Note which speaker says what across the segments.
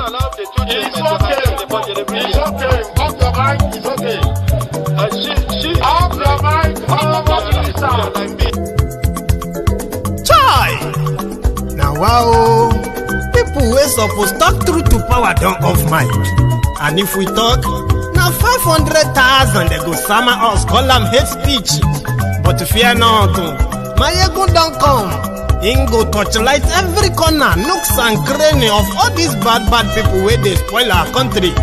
Speaker 1: allowed the two children to have the budget.
Speaker 2: It's okay. Off your mind. It's okay.
Speaker 1: She
Speaker 2: Off your mind.
Speaker 1: like me.
Speaker 3: Chai! Now wow, people wey suppose talk truth to power don't off mic. And if we talk, now 500,000 they go summer us, call them hate speech. But fear not, Maiyegun don't come. Ingo torchlight every corner, nooks and cranny of all these bad people where they spoil our country.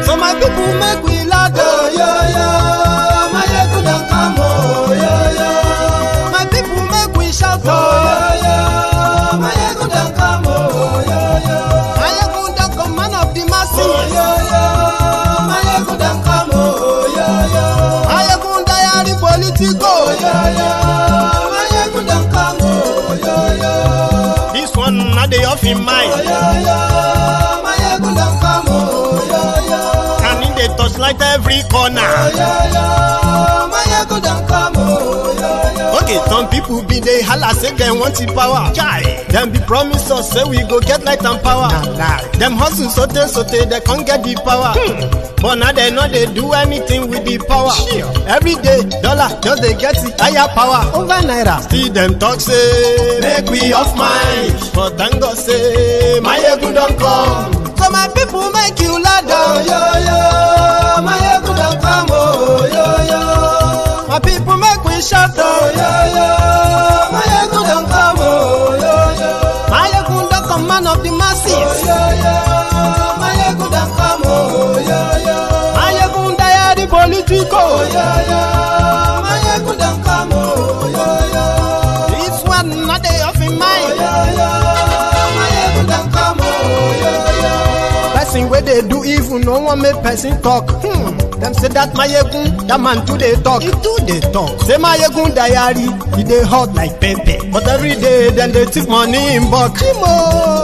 Speaker 3: So my people make we laugh, oh, yo yo. Maiyegun don't come, oh yo yo. My people make we shout, oh yo yo. Maiyegun don't come, oh yo yo. Maiyegun don't come, man of the masses, oh yo yo. Maiyegun don't come, oh yo yo. Maiyegun Diary Politico, oh yo yo. Maiyegun don't come, oh yo yo. This one not the off in mind, oh yo yo. Maiyegun don't come, oh yo yo. Can in the touchlight every corner, oh yo yo. Maiyegun don't come, oh yo yo. Okay, some people be they holla say they want the power. Chai, them be promise us say we go get light and power. Them hustle sote they can't get the power. But now they know they do anything with the power. Every day, dollar just they get it higher power over naira. See them talk say make we off mind, but thank God say Maiyegun don't come. So my people make you loud, oh yo yo. Maiyegun don't come, oh yo yo. My people make we shout, oh yo yo. Maiyegun don't come, oh yo yo. Maiyegun don't come, man of the masses, oh yo yo. Maiyegun don't come, oh yo yo. Maiyegun Diary Politico, oh yo yo. Maiyegun don't come, oh yo yo. This one not they off in mind, oh yo yo. Maiyegun don't come, oh yo yo. Person where they do evil, no one make person talk. Them say that Maiyegun, that man too they talk. He too they talk. Say Maiyegun Diary, he they hot like pepper. But every day then they take money in bulk.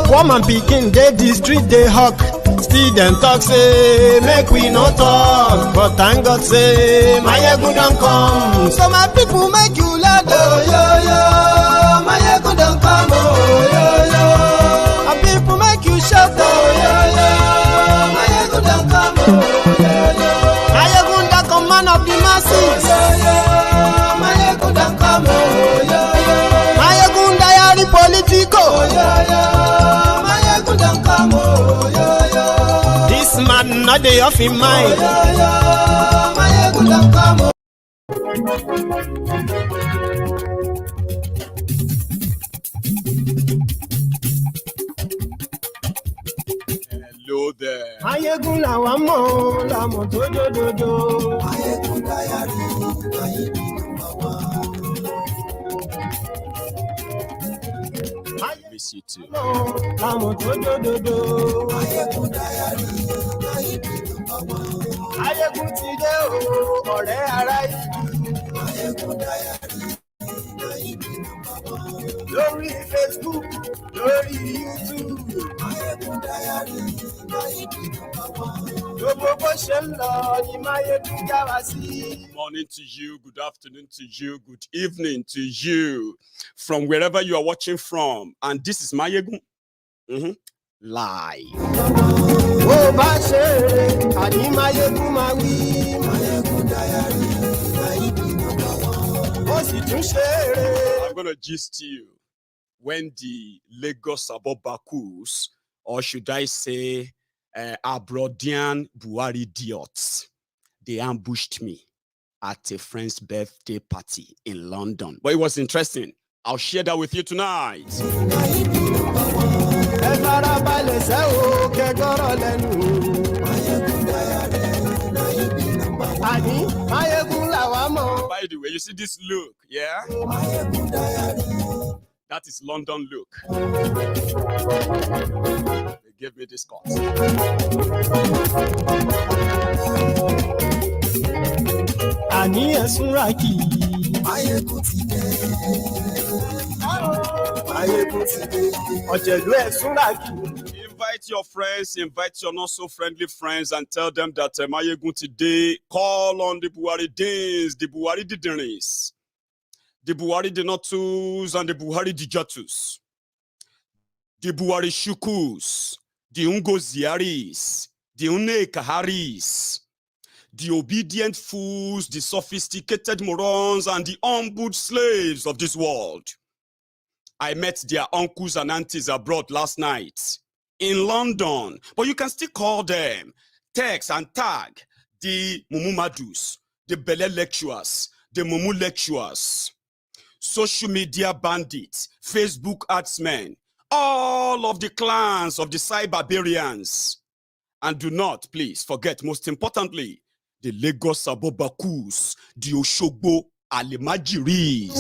Speaker 3: Woman picking, they the street they hawk. Still them talk say make we no talk. But thank God say Maiyegun don't come. So my people make you loud, oh yo yo. Maiyegun don't come, oh yo yo. My people make you shout, oh yo yo. Maiyegun don't come, oh yo yo. Maiyegun don't come, man of the masses, oh yo yo. Maiyegun don't come, oh yo yo. Maiyegun Diary Politico, oh yo yo. Maiyegun don't come, oh yo yo. This man not the off in mind, oh yo yo. Maiyegun don't come, oh.
Speaker 4: Hello there.
Speaker 3: Maiyegun làwa mọ̀, làmọ̀ tó dòdòdò.
Speaker 5: Maiyegun Diary, Maiyegun number one.
Speaker 4: Miss you too.
Speaker 3: Làmọ̀ tó dòdòdò.
Speaker 5: Maiyegun Diary, Maiyegun number one.
Speaker 3: Maiyegun ti dé o, ọ̀rẹ́ ara ìlú.
Speaker 5: Maiyegun Diary, Maiyegun number one.
Speaker 3: Lórí Facebook, lórí YouTube.
Speaker 5: Maiyegun Diary, Maiyegun number one.
Speaker 3: Gbogbo bó ṣe ń lọ ni Maiyegun já wa sí.
Speaker 4: Good morning to you, good afternoon to you, good evening to you, from wherever you are watching from. And this is Maiyegun live.
Speaker 3: Bó bá ṣe rè, àní Maiyegun máa wí.
Speaker 5: Maiyegun Diary, Maiyegun number one.
Speaker 3: Ó sì tún ṣe rè.
Speaker 4: I'm going to gist you when the Lagos Abobakus, or should I say Abrodian Buhari idiots, they ambushed me at a friend's birthday party in London. But it was interesting. I'll share that with you tonight.
Speaker 3: Ẹ farabalẹ̀ ṣe o, kẹ́gọ́rọ̀ lẹ́nu.
Speaker 5: Maiyegun Diary, Maiyegun number one.
Speaker 3: Àní Maiyegun làwa mọ̀.
Speaker 4: By the way, you see this look, yeah?
Speaker 5: Maiyegun Diary.
Speaker 4: That is London look. They gave me this cut.
Speaker 3: Àní ẹ̀sùn ra kì í.
Speaker 5: Maiyegun ti dé.
Speaker 3: Maiyegun ti dé. Ọ̀jẹ̀lú ẹ̀sùn ra kì í.
Speaker 4: Invite your friends, invite your not so friendly friends, and tell them that Maiyegun today call on the Buhari Deans, the Buhari Diderins. the Buhari Denotus and the Buhari Dijatus, the Buhari Shukus, the Ungoziaris, the Unekaharis, the obedient fools, the sophisticated morons, and the humbled slaves of this world. I met their uncles and aunties abroad last night in London, but you can still call them, text and tag the Mumumadus, the Bele lecturers, the Mumu lecturers, social media bandits, Facebook adsmen, all of the clans of the cyberbarians. And do not, please, forget, most importantly, the Lagos Abobakus, the Oshogbo Alemajiris.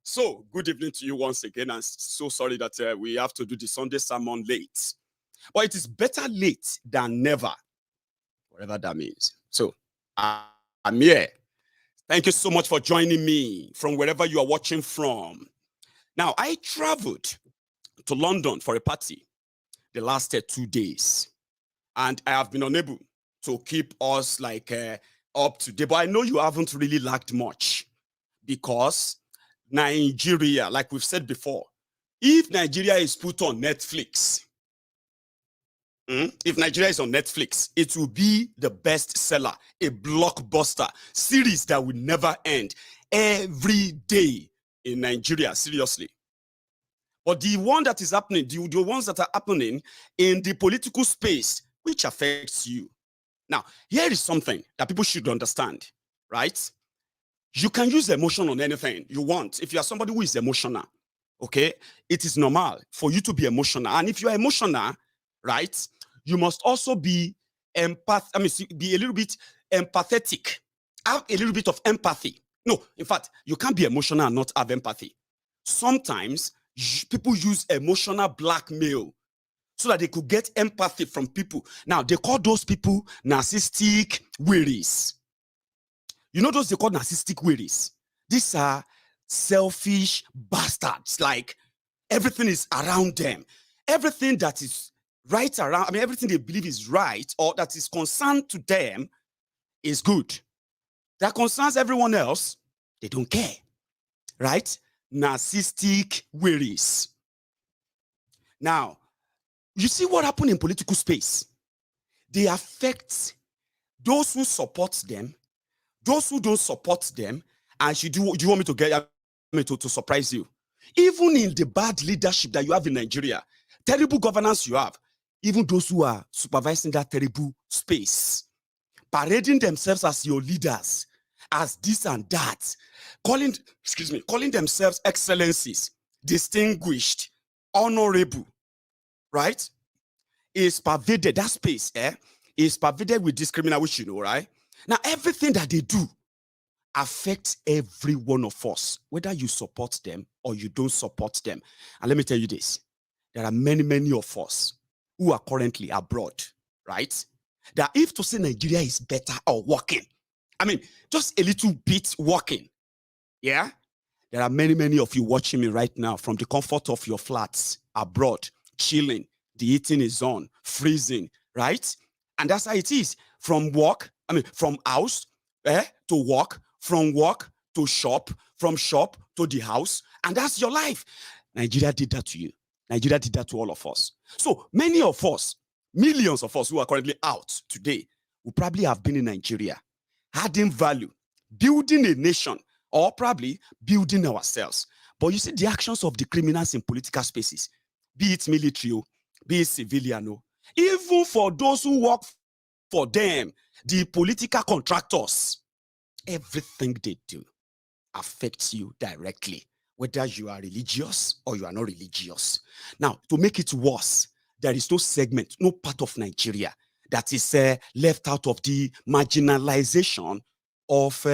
Speaker 4: So, good evening to you once again, and so sorry that we have to do the Sunday sermon late. But it is better late than never, whatever that means. So, I'm here. Thank you so much for joining me from wherever you are watching from. Now, I traveled to London for a party the last 2 days, and I have been unable to keep us up to date. But I know you haven't really lacked much, because Nigeria, like we've said before, if Nigeria is put on Netflix, if Nigeria is on Netflix, it will be the best seller, a blockbuster series that will never end every day in Nigeria, seriously. But the one that is happening, the ones that are happening in the political space, which affects you. Now, here is something that people should understand, right? You can use emotion on anything you want. If you are somebody who is emotional, okay, it is normal for you to be emotional. And if you are emotional, right, you must also be be a little bit empathetic. Have a little bit of empathy. No, in fact, you can't be emotional and not have empathy. Sometimes people use emotional blackmail so that they could get empathy from people. Now, they call those people narcissistic wearies. You know those they call narcissistic wearies? These are selfish bastards. Like, everything is around them. Everything that is right around, everything they believe is right or that is concerned to them is good. That concerns everyone else, they don't care. Right? Narcissistic wearies. Now, you see what happened in political space? They affect those who support them, those who don't support them. And do you want me to get to surprise you? Even in the bad leadership that you have in Nigeria, terrible governance you have, even those who are supervising that terrible space, parading themselves as your leaders, as this and that, calling themselves excellencies, distinguished, honorable, right? Is pervaded, that space, is pervaded with discrimination, which you know, right? Now, everything that they do affects every one of us, whether you support them or you don't support them. And let me tell you this, there are many, many of us who are currently abroad, right? That if to say Nigeria is better or working, just a little bit working, yeah? There are many, many of you watching me right now from the comfort of your flats, abroad, chilling, the heating is on, freezing, right? And that's how it is. From work, from house to work, from work to shop, from shop to the house, and that's your life. Nigeria did that to you. Nigeria did that to all of us. So many of us, millions of us who are currently out today, will probably have been in Nigeria, adding value, building a nation, or probably building ourselves. But you see the actions of the criminals in political spaces, be it military, be it civilian, even for those who work for them, the political contractors, everything they do affects you directly, whether you are religious or you are not religious. Now, to make it worse, there is no segment, no part of Nigeria that is left out of the marginalization of,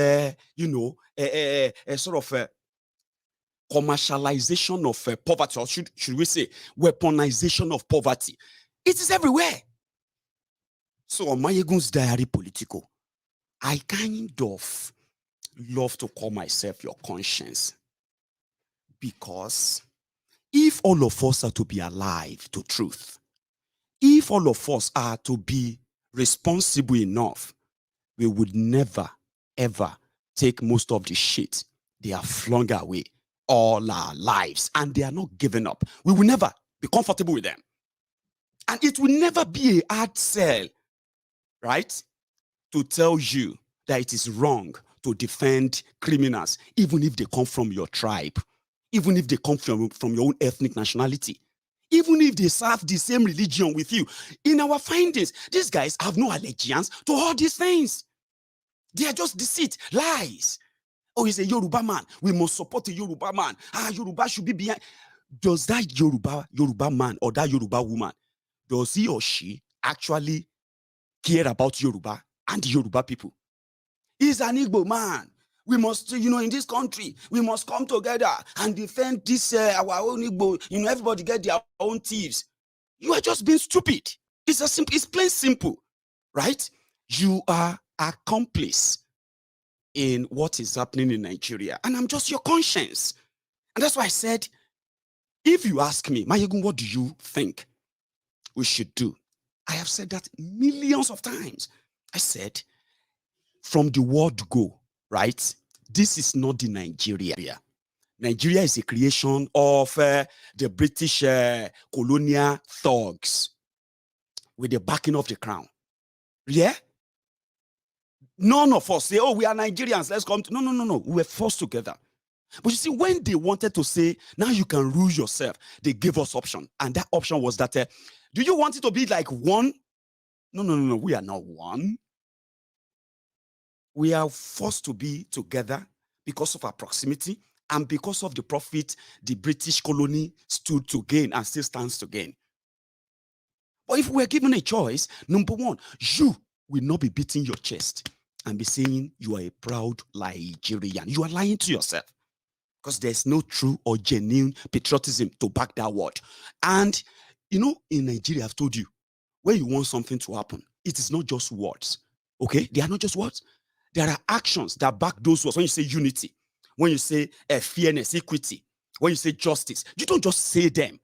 Speaker 4: commercialization of poverty, or should we say weaponization of poverty. It is everywhere. So on Maiyegun's Diary Politico, I kind of love to call myself your conscience, because if all of us are to be alive to truth, if all of us are to be responsible enough, we would never, ever take most of the shit they have flung away all our lives, and they are not giving up. We will never be comfortable with them. And it will never be a hard sell, right, to tell you that it is wrong to defend criminals, even if they come from your tribe, even if they come from your own ethnic nationality, even if they serve the same religion with you. In our findings, these guys have no allegiance to all these things. They are just deceit, lies. Oh, he's a Yoruba man. We must support a Yoruba man. Yoruba should be behind. Does that Yoruba man or that Yoruba woman, does he or she actually care about Yoruba and the Yoruba people? He's an Igbo man. We must, in this country, we must come together and defend this, our own Igbo. Everybody get their own thieves. You are just being stupid. It's plain simple, right? You are accomplice in what is happening in Nigeria, and I'm just your conscience. And that's why I said, if you ask me, Maiyegun, what do you think we should do? I have said that millions of times. I said, from the word go, right? This is not the Nigeria. Nigeria is a creation of the British colonial thugs with the backing of the crown. Yeah? None of us say, oh, we are Nigerians, let's come to... No. We were forced together. But you see, when they wanted to say, now you can rule yourself, they gave us option. And that option was that, do you want it to be like one? No. We are not one. We are forced to be together because of our proximity and because of the profit the British colony stood to gain and still stands to gain. But if we're given a choice, number one, you will not be beating your chest and be saying you are a proud Nigerian. You are lying to yourself, because there's no true or genuine patriotism to back that word. And, in Nigeria, I've told you, when you want something to happen, it is not just words, okay? They are not just words. There are actions that back those words. When you say unity, when you say fairness, equity, when you say justice, you don't just say them.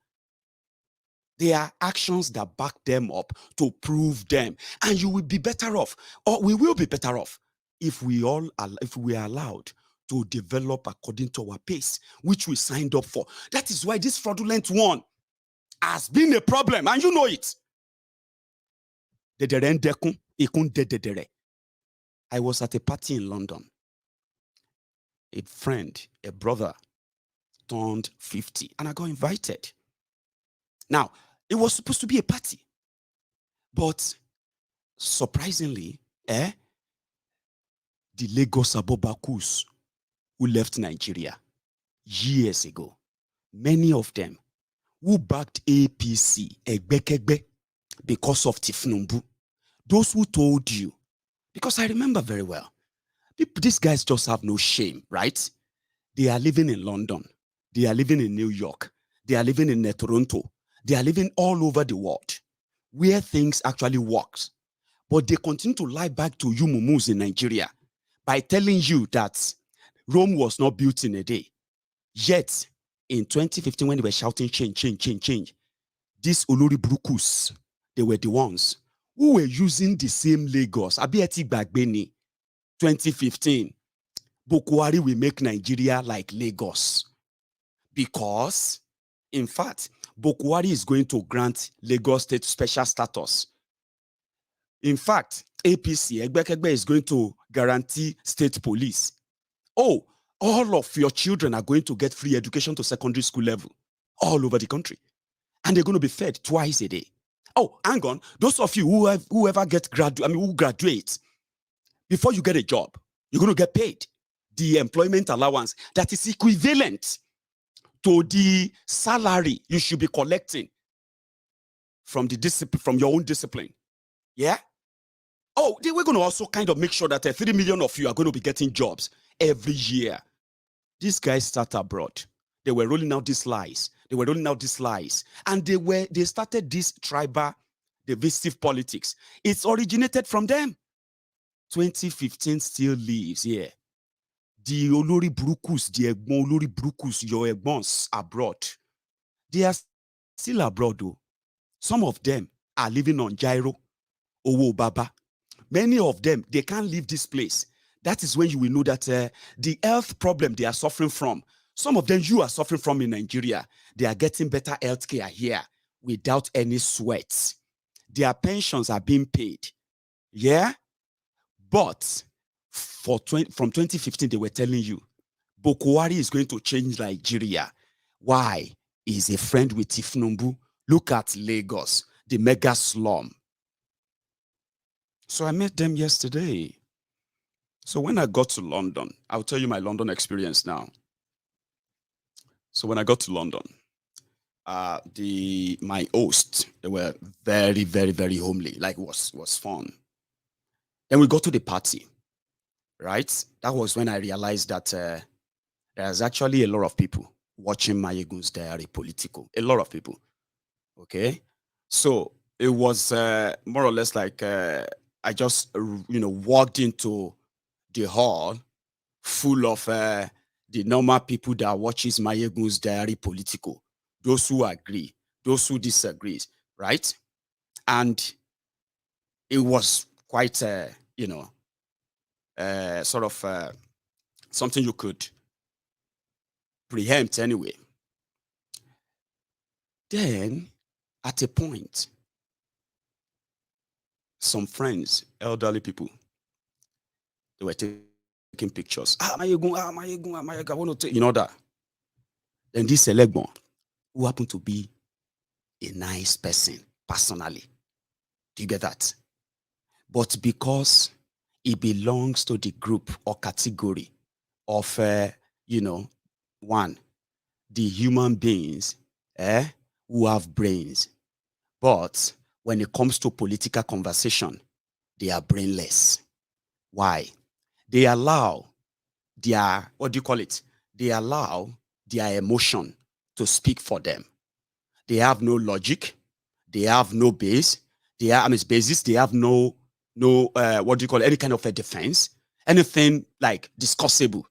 Speaker 4: There are actions that back them up to prove them. And you will be better off, or we will be better off, if we are allowed to develop according to our pace, which we signed up for. That is why this fraudulent one has been a problem, and you know it. I was at a party in London. A friend, a brother, turned 50, and I got invited. Now, it was supposed to be a party, but surprisingly, the Lagos Abobakus who left Nigeria years ago, many of them who backed APC, Egbekegbe, because of Tinubu, those who told you, because I remember very well, these guys just have no shame, right? They are living in London, they are living in New York, they are living in Toronto, they are living all over the world, where things actually works. But they continue to lie back to you mumus in Nigeria by telling you that Rome was not built in a day. Yet, in 2015, when they were shouting change, these Olori Brukus, they were the ones who were using the same Lagos. Abieti Bagbeni, 2015, Bukwari will make Nigeria like Lagos. Because, in fact, Bukwari is going to grant Lagos State special status. In fact, APC, Egbekegbe, is going to guarantee state police. Oh, all of your children are going to get free education to secondary school level all over the country. And they're going to be fed twice a day. Oh, hang on. Those of you who graduate, before you get a job, you're going to get paid the employment allowance that is equivalent to the salary you should be collecting from your own discipline. Yeah? Oh, we're going to also kind of make sure that 3 million of you are going to be getting jobs every year. These guys start abroad. they were rolling out these lies. They were rolling out these lies. And they started this tribal, divisive politics. It's originated from them. 2015 still lives here. The Olori Brukus, the Egbon Olori Brukus, your Egbons abroad. They are still abroad though. Some of them are living on Jairo, Owo Baba. Many of them, they can't leave this place. That is when you will know that the health problem they are suffering from, some of them you are suffering from in Nigeria, they are getting better health care here without any sweat. Their pensions are being paid. Yeah? But from 2015, they were telling you, Bokwari is going to change Nigeria. Why? He's a friend with Tinubu. Look at Lagos, the mega slum. So I met them yesterday. So when I got to London, I'll tell you my London experience now. So when I got to London, my hosts, they were very, very, very homely. Like it was fun. Then we got to the party, right? That was when I realized that there's actually a lot of people watching MaiyegunsDiary Politico. A lot of people. Okay, so it was more or less like I just walked into the hall full of the normal people that watches MaiyegunsDiary Politico, those who agree, those who disagree, right? And it was quite sort of something you could preempt anyway. Then at a point, some friends, elderly people, they were taking pictures. Maiyegun, I want to take, that. Then this Elegbon, who happened to be a nice person, personally. Do you get that? But because he belongs to the group or category of, one, the human beings who have brains. But when it comes to political conversation, they are brainless. Why? They allow their, They allow their emotion to speak for them. They have no logic. They have no base. They have basis. They have no any kind of a defense, anything like discussable.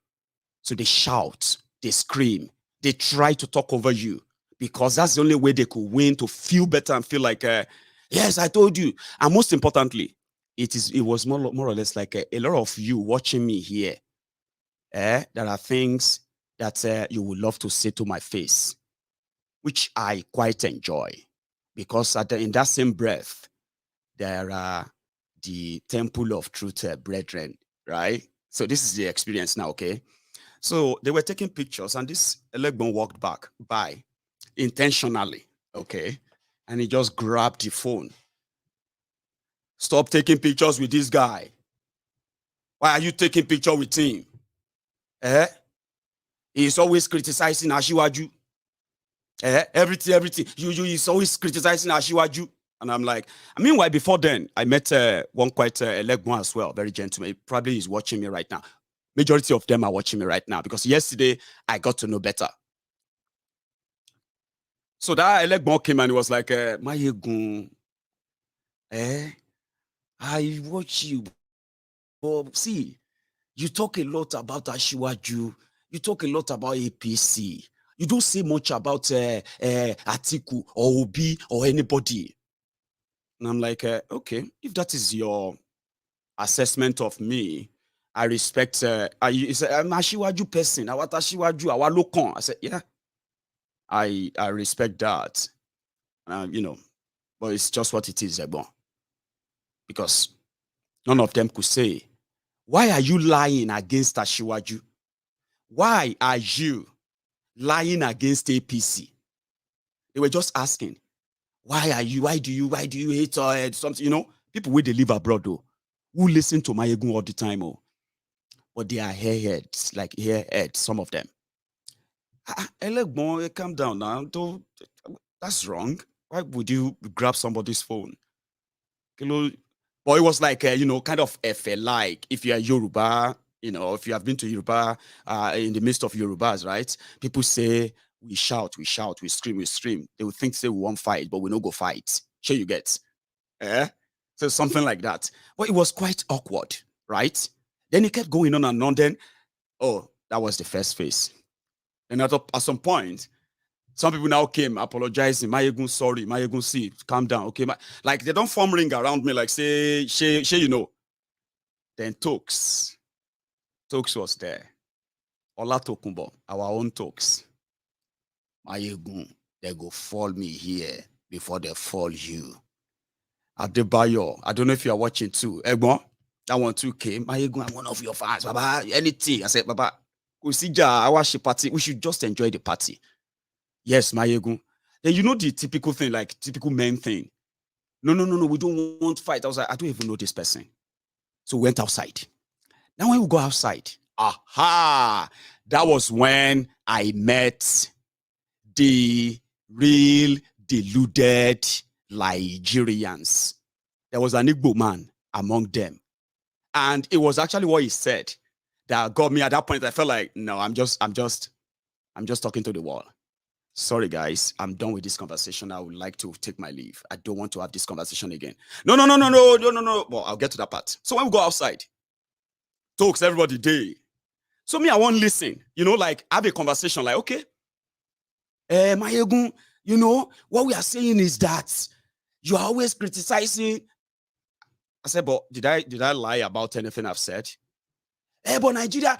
Speaker 4: So they shout, they scream, they try to talk over you because that's the only way they could win, to feel better and feel like, yes, I told you. And most importantly, it was more or less like a lot of you watching me here. There are things that you would love to say to my face, which I quite enjoy, because in that same breath, there are the temple of truth brethren, right? So this is the experience now, okay? So they were taking pictures, and this Elegbon walked by intentionally, okay? And he just grabbed the phone. Stop taking pictures with this guy. Why are you taking picture with him? He's always criticizing Ashiwaju. Everything. He's always criticizing Ashiwaju. And I'm like, meanwhile, before then, I met one quite Elegbon as well, very gentleman. He probably is watching me right now. Majority of them are watching me right now because yesterday I got to know better. So that Elegbon came and he was like, Maiyegun, I watch you. But see, you talk a lot about Ashiwaju. You talk a lot about APC. You don't say much about Atiku or Obi or anybody. And I'm like, okay, if that is your assessment of me, I respect. I'm Ashiwaju person. I want Ashiwaju. I want Lokon. I said, yeah, I respect that. But it's just what it is, Ebon. Because none of them could say, why are you lying against Ashiwaju? Why are you lying against APC? They were just asking, why do you hate something? People where they live abroad though, who listen to Maiyegun all the time, but they are hairheads, some of them. Elegbon, calm down now. That's wrong. Why would you grab somebody's phone? But it was like, kind of like if you are Yoruba, if you have been to Yoruba, in the midst of Yorubas, right? People say, we shout, we scream, we scream. They would think say we won't fight, but we no go fight. Sure you get. So something like that. But it was quite awkward, right? Then it kept going on and on. Then, oh, that was the first phase. And at some point, some people now came apologizing. Maiyegun, sorry. Maiyegun, see, calm down. Okay. Like they don't form ring around me, like say, you know. Then Tokes was there. Ola Tokumbo, our own Tokes. Maiyegun, they go fall me here before they fall you. Adebayo, I don't know if you are watching too. Egbon, that one too came. Maiyegun, I'm one of your fans, Baba. Anything. I said, Baba, we should just enjoy the party. Yes, Maiyegun. Then you know the typical thing, like typical men thing. No, we don't want to fight. I was like, I don't even know this person. So we went outside. Now when we go outside, that was when I met the real deluded Nigerians. There was an Igbo man among them. And it was actually what he said that got me at that point. I felt like, no, I'm just talking to the wall. Sorry, guys, I'm done with this conversation. I would like to take my leave. I don't want to have this conversation again. No. Well, I'll get to that part. So when we go outside, talks everybody day. So me, I won't listen. You know, like have a conversation. Like, okay, Maiyegun, you know what we are saying is that you are always criticizing. I said, but did I lie about anything I've said? But Nigeria,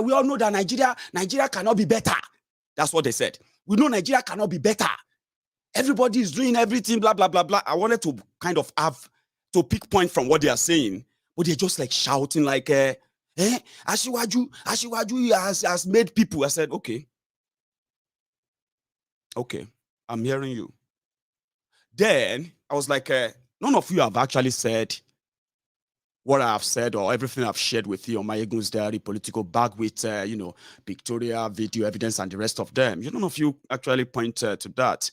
Speaker 4: we all know that Nigeria cannot be better. That's what they said. We know Nigeria cannot be better. Everybody is doing everything, blah, blah, blah, blah. I wanted to kind of have to pick point from what they are saying, but they're just like shouting like, Ashiwaju has made people. I said, okay, I'm hearing you. Then I was like, none of you have actually said what I have said or everything I've shared with you on MaiyegunsDiary, Politico, back with, pictorial, video evidence, and the rest of them. None of you actually point to that.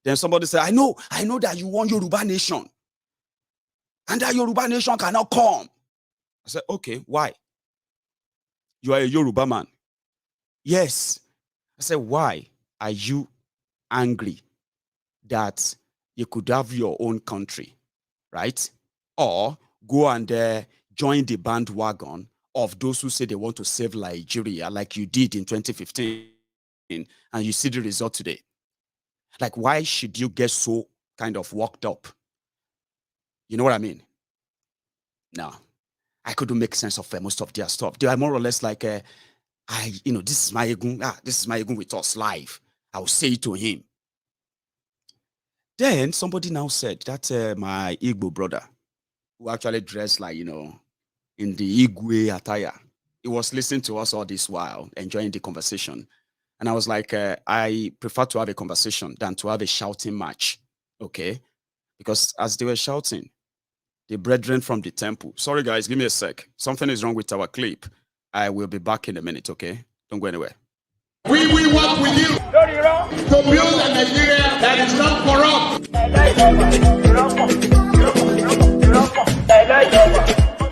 Speaker 4: Then somebody said, I know that you want Yoruba nation. And that Yoruba nation cannot come. I said, okay, why? You are a Yoruba man. Yes. I said, why are you angry that you could have your own country, right? Or go and join the bandwagon of those who say they want to save Nigeria like you did in 2015 and you see the result today. Like, why should you get so kind of worked up? You know what I mean? No, I couldn't make sense of most of their stuff. They are more or less like, this is Maiyegun. This is Maiyegun with us live. I will say it to him. Then somebody now said that my Igbo brother, who actually dressed like, in the Igwe attire, he was listening to us all this while, enjoying the conversation. And I was like, I prefer to have a conversation than to have a shouting match, okay? Because as they were shouting, the brethren from the temple, sorry guys, give me a sec. Something is wrong with our clip. I will be back in a minute, okay? Don't go anywhere.
Speaker 2: We will work with you to build a Nigeria that is not corrupt.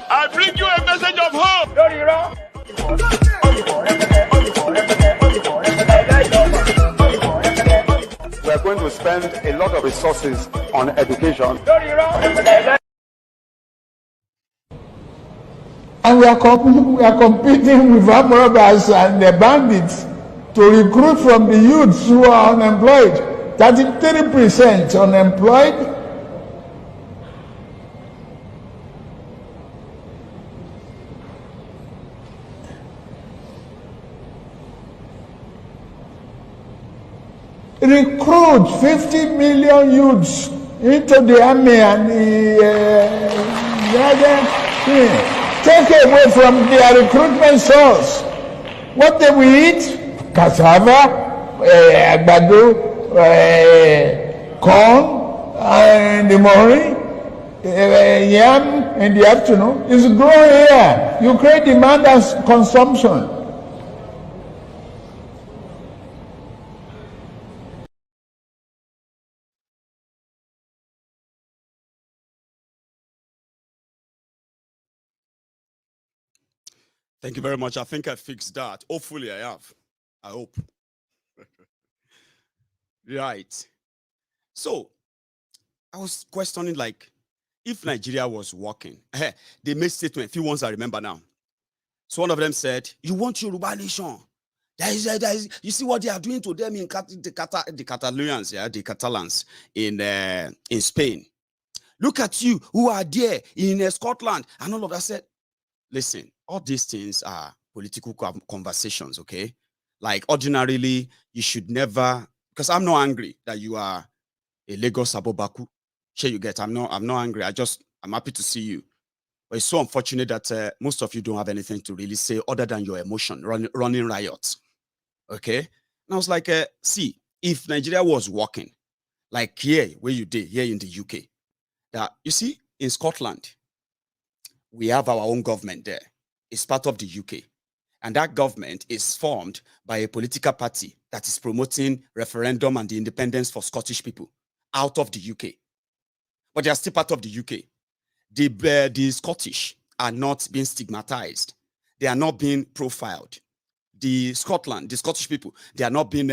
Speaker 2: I bring you a message of hope. We are going to spend a lot of resources on education.
Speaker 6: And we are competing with armed robbers and the bandits to recruit from the youths who are unemployed. 33% unemployed. Recruit 50 million youths into the army and the other thing. Take away from their recruitment source. What they will eat? Cassava, àgbàdo, corn in the morning, yam in the afternoon. It's growing here. You create demand and consumption.
Speaker 4: Thank you very much. I think I fixed that. Hopefully I have. I hope. Right. So I was questioning, like, if Nigeria was working, they made statement, few ones I remember now. So one of them said, "You want Yoruba nation? You see what they are doing to them in the Catalans, yeah, the Catalans in Spain. Look at you who are there in Scotland," and all of that. Said, listen, all these things are political conversations, okay? Like, ordinarily, you should never, because I'm not angry that you are a Lagos Abobaku. Sure, you get. I'm not angry. I'm happy to see you. But it's so unfortunate that most of you don't have anything to really say other than your emotion, running riots. Okay? And I was like, see, if Nigeria was working, like here, where you did, here in the UK, that, you see, in Scotland, we have our own government there. It's part of the UK. And that government is formed by a political party that is promoting referendum and the independence for Scottish people out of the UK. But they are still part of the UK. The Scottish are not being stigmatized. They are not being profiled. The Scottish people, they are not being,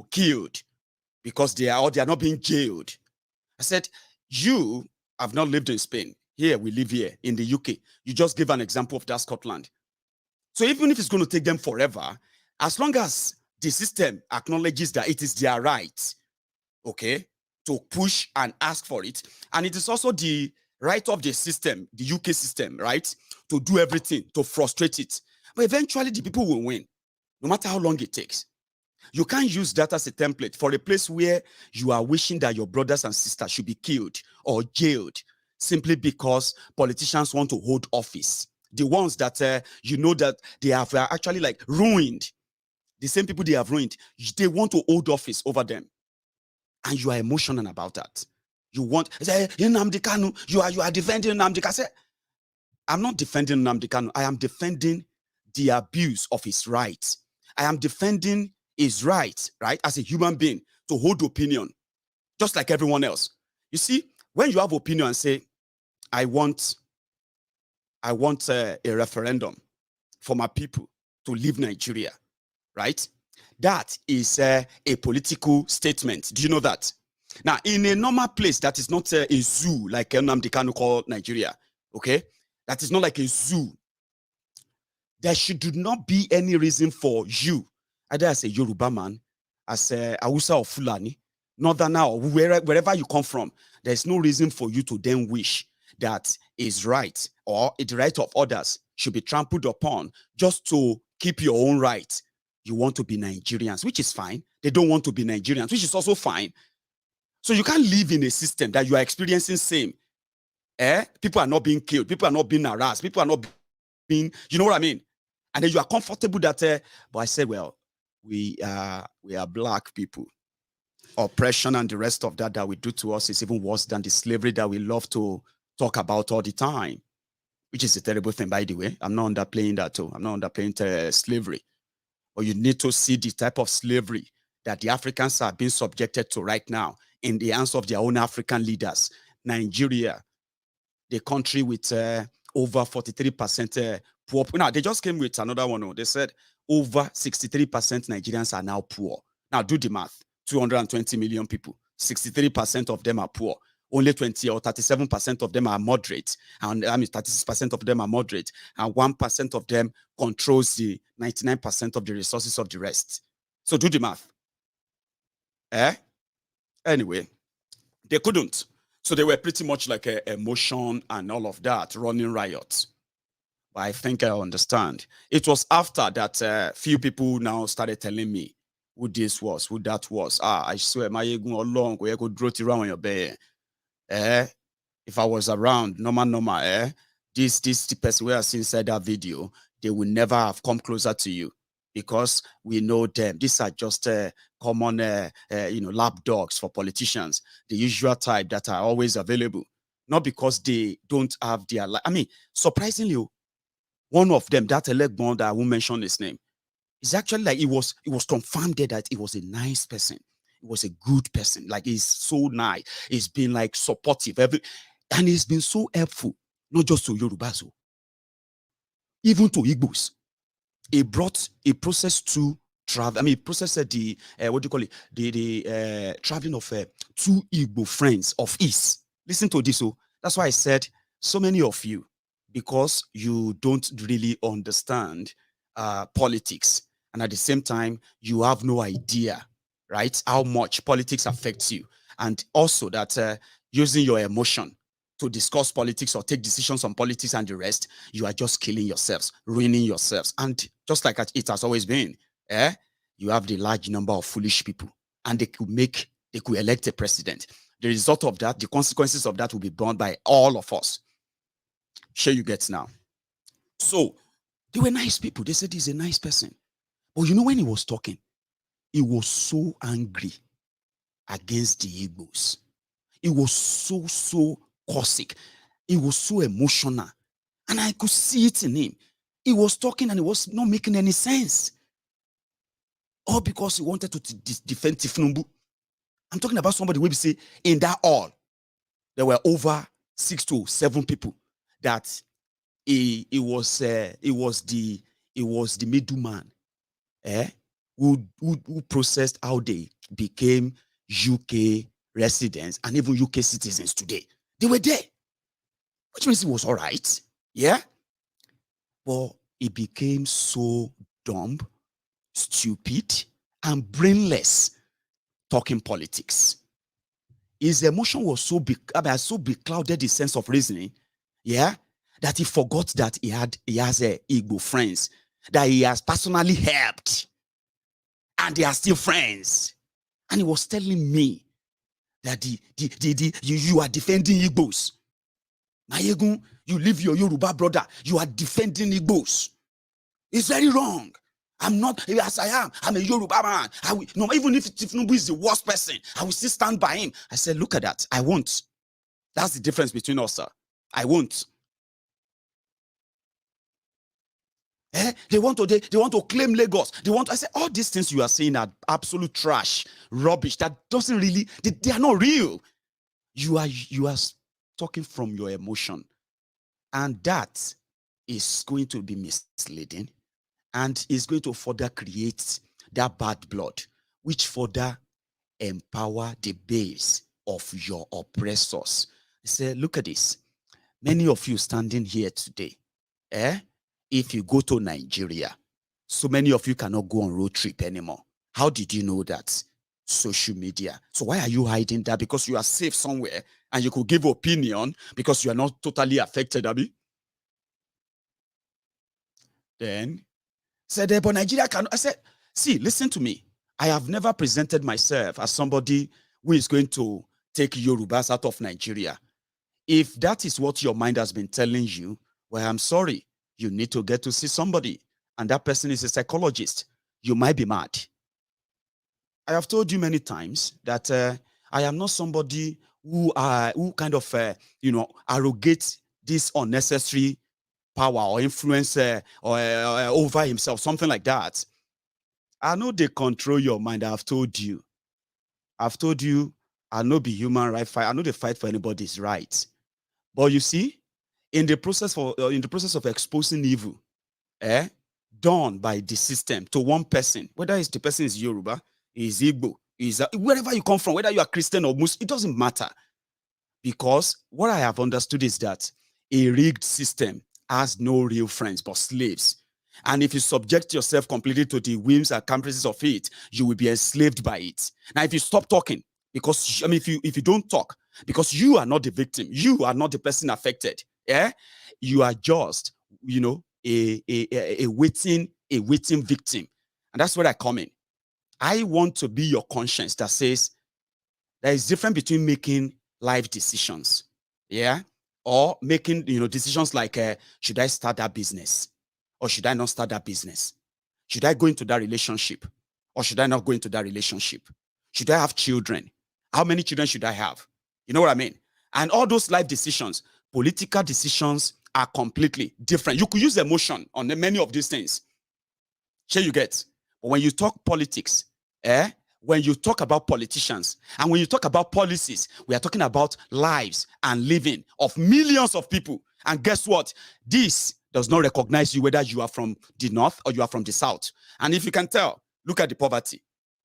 Speaker 4: killed because they are not being jailed. I said, you have not lived in Spain. Here, we live here in the UK. You just give an example of that Scotland. So even if it's going to take them forever, as long as the system acknowledges that it is their right, okay, to push and ask for it, and it is also the right of the system, the UK system, right, to do everything to frustrate it. But eventually the people will win, no matter how long it takes. You can't use that as a template for a place where you are wishing that your brothers and sisters should be killed or jailed simply because politicians want to hold office. The ones that you know that they have actually like ruined, the same people they have ruined, they want to hold office over them. And you are emotional about that. You want, say, Nnamdi Kanu, you are defending Nnamdi Kanu. I'm not defending Nnamdi Kanu. I am defending the abuse of his rights. I am defending his right, as a human being to hold opinion, just like everyone else. You see, when you have opinion and say, I want a referendum for my people to leave Nigeria, right? That is a political statement. Do you know that? Now, in a normal place that is not a zoo, like Nnamdi Kanu called Nigeria, okay? That is not like a zoo. There should not be any reason for you, either as a Yoruba man, as a Hausa or Fulani, Northerner, or wherever you come from, there's no reason for you to then wish that his right or the right of others should be trampled upon just to keep your own right. You want to be Nigerians, which is fine. They don't want to be Nigerians, which is also fine. So you can't live in a system that you are experiencing same. People are not being killed. People are not being harassed. People are not being, you know what I mean? And then you are comfortable that, but I said, well, we are black people. Oppression and the rest of that we do to us is even worse than the slavery that we love to talk about all the time, which is a terrible thing, by the way. I'm not underplaying that too. I'm not underplaying slavery. But you need to see the type of slavery that the Africans are being subjected to right now in the hands of their own African leaders. Nigeria, the country with over 43% poor. Now, they just came with another one. They said over 63% Nigerians are now poor. Now, do the math. 220 million people. 63% of them are poor. Only 20 or 37% of them are moderate. And 36% of them are moderate. And 1% of them controls the 99% of the resources of the rest. So do the math. Anyway, they couldn't. So they were pretty much like emotion and all of that, running riots. But I think I understand. It was after that few people now started telling me who this was, who that was. I swear, Maiyegun along, where go draw it around on your bed. If I was around, normal, this person we are seeing inside that video, they will never have come closer to you because we know them. These are just common, lap dogs for politicians, the usual type that are always available. Not because they don't have their life. I mean, surprisingly, one of them, that Elegbon that I won't mention his name, is actually like it was confirmed that he was a nice person. He was a good person. Like, he's so nice. He's been like supportive. And he's been so helpful, not just to Yorubas, even to Igbos. He brought a process to travel. I mean, processed the what do you call it? The traveling of 2 Igbo friends of his. Listen to this. So that's why I said so many of you, because you don't really understand politics, and at the same time you have no idea, right, how much politics affects you, and also that using your emotion to discuss politics or take decisions on politics and the rest, you are just killing yourselves, ruining yourselves. And just like it has always been, you have the large number of foolish people, and they could elect a president. The result of that, the consequences of that will be borne by all of us. Sure, you get now. So they were nice people. They said he's a nice person. But you know, when he was talking, he was so angry against the Igbos. He was so caustic. He was so emotional. And I could see it in him. He was talking and it was not making any sense. All because he wanted to defend Tinubu. I'm talking about somebody who will say, in that hall, there were over 6 to 7 people that he was the middleman, who processed how they became UK residents and even UK citizens today. They were there, which means it was all right, yeah. But he became so dumb, stupid, and brainless talking politics. His emotion was so beclouded his sense of reasoning, yeah, that he forgot that he has Igbo friends that he has personally helped, and they are still friends. And he was telling me that you are defending Igbos. Maiyegun, you leave your Yoruba brother, you are defending Igbos. It's very wrong. I'm not, as I am, I'm a Yoruba man. No, even if Tinubu is the worst person, I will still stand by him. I said, look at that. I won't. That's the difference between us, sir. I won't. They want to claim Lagos. I said, all these things you are saying are absolute trash, rubbish. That doesn't really, they are not real. You are talking from your emotion. And that is going to be misleading. And is going to further create that bad blood, which further empower the base of your oppressors. I say, look at this. Many of you standing here today, if you go to Nigeria, so many of you cannot go on road trip anymore. How did you know that? Social media. So why are you hiding that? Because you are safe somewhere and you could give opinion because you are not totally affected, Abi? Then said, but Nigeria can. I said, see, listen to me. I have never presented myself as somebody who is going to take Yorubas out of Nigeria. If that is what your mind has been telling you, well, I'm sorry. You need to get to see somebody. And that person is a psychologist. You might be mad. I have told you many times that I am not somebody who kind of, arrogates this unnecessary power or influence over himself, something like that. I know they control your mind. I've told you. I know be human right fight. I know they fight for anybody's rights. But you see, in the process of exposing evil, done by the system to one person, whether it's the person is Yoruba, is Igbo, is wherever you come from, whether you are Christian or Muslim, it doesn't matter. Because what I have understood is that a rigged system has no real friends but slaves. And if you subject yourself completely to the whims and caprices of it, you will be enslaved by it. Now, if you stop talking, because if you don't talk, because you are not the victim, you are not the person affected, you are just, a waiting victim. And that's where I come in. I want to be your conscience that says there is difference between making life decisions, or making, decisions like, should I start that business? Or should I not start that business? Should I go into that relationship? Or should I not go into that relationship? Should I have children? How many children should I have? You know what I mean? And all those life decisions, political decisions are completely different. You could use emotion on many of these things. Sure you get. But when you talk politics, when you talk about politicians, and when you talk about policies, we are talking about lives and living of millions of people. And guess what? This does not recognize you whether you are from the north or you are from the south. And if you can tell, Look at the poverty.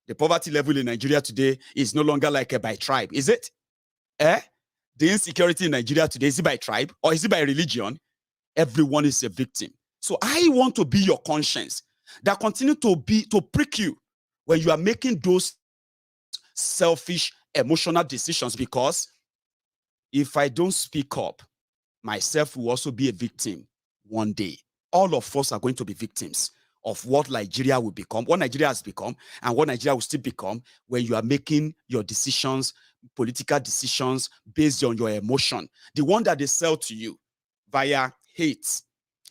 Speaker 4: The poverty level in Nigeria today is no longer like by tribe, is it? The insecurity in Nigeria today, is it by tribe or is it by religion? Everyone is a victim. So I want to be your conscience that continue to prick you when you are making those selfish, emotional decisions, because if I don't speak up, myself will also be a victim one day. All of us are going to be victims of what Nigeria will become, what Nigeria has become, and what Nigeria will still become when you are making your decisions, political decisions, based on your emotion. The one that they sell to you via hate,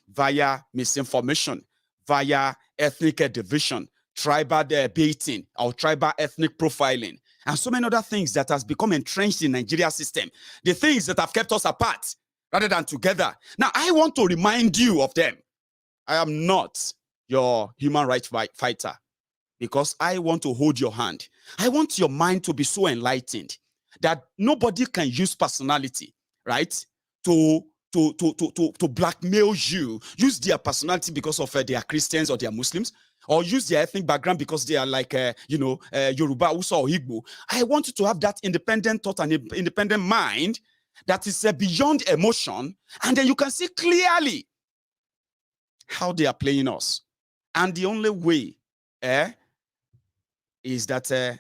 Speaker 4: via misinformation, via ethnic division, tribal baiting, or tribal ethnic profiling, and so many other things that has become entrenched in Nigeria system. The things that have kept us apart rather than together. Now, I want to remind you of them. I am not your human rights fighter, because I want to hold your hand. I want your mind to be so enlightened that nobody can use personality, right, to blackmail you, use their personality because of they are Christians or they are Muslims, or use their ethnic background because they are like, Yoruba, Usa, or Igbo. I want you to have that independent thought and independent mind that is beyond emotion, and then you can see clearly how they are playing us. And the only way is that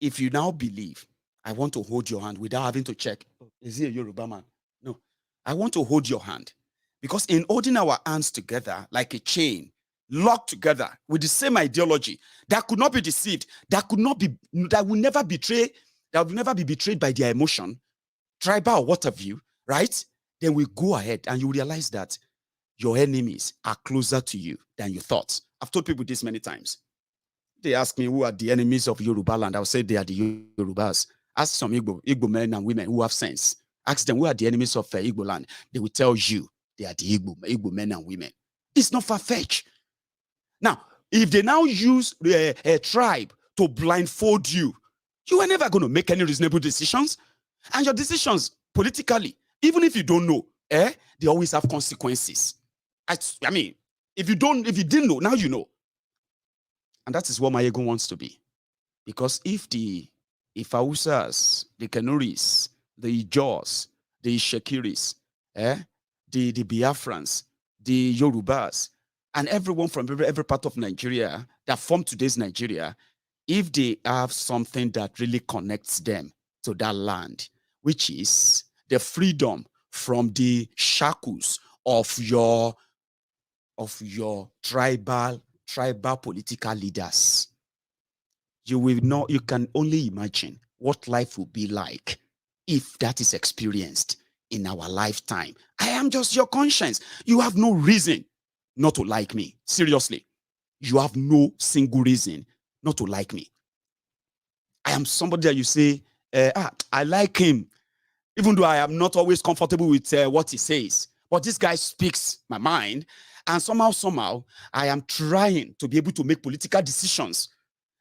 Speaker 4: if you now believe, I want to hold your hand without having to check, is he a Yoruba man? No, I want to hold your hand, because in holding our hands together like a chain, locked together with the same ideology that could not be deceived, that will never be betrayed by their emotion, tribal or what have you, right? Then we go ahead and you realize that your enemies are closer to you than you thought. I've told people this many times. They ask me who are the enemies of Yoruba land. I'll say they are the Yorubas. Ask some Igbo men and women who have sense. Ask them who are the enemies of Igbo land. They will tell you they are the Igbo men and women. It's not far-fetched. Now, if they now use a tribe to blindfold you, you are never going to make any reasonable decisions. And your decisions politically, even if you don't know, they always have consequences. I mean, if you didn't know, now you know. And that is what Maiyegun wants to be. Because if Hausas, the Kanuris, the Ijaws, the Shekiris, the Biafrans, the Yorubas, and everyone from every part of Nigeria that form today's Nigeria, if they have something that really connects them to that land, which is the freedom from the shackles of your tribal political leaders, you can only imagine what life will be like if that is experienced in our lifetime. I am just your conscience. You have no reason not to like me. Seriously. You have no single reason not to like me. I am somebody that you say, I like him, even though I am not always comfortable with what he says. But this guy speaks my mind. And somehow, I am trying to be able to make political decisions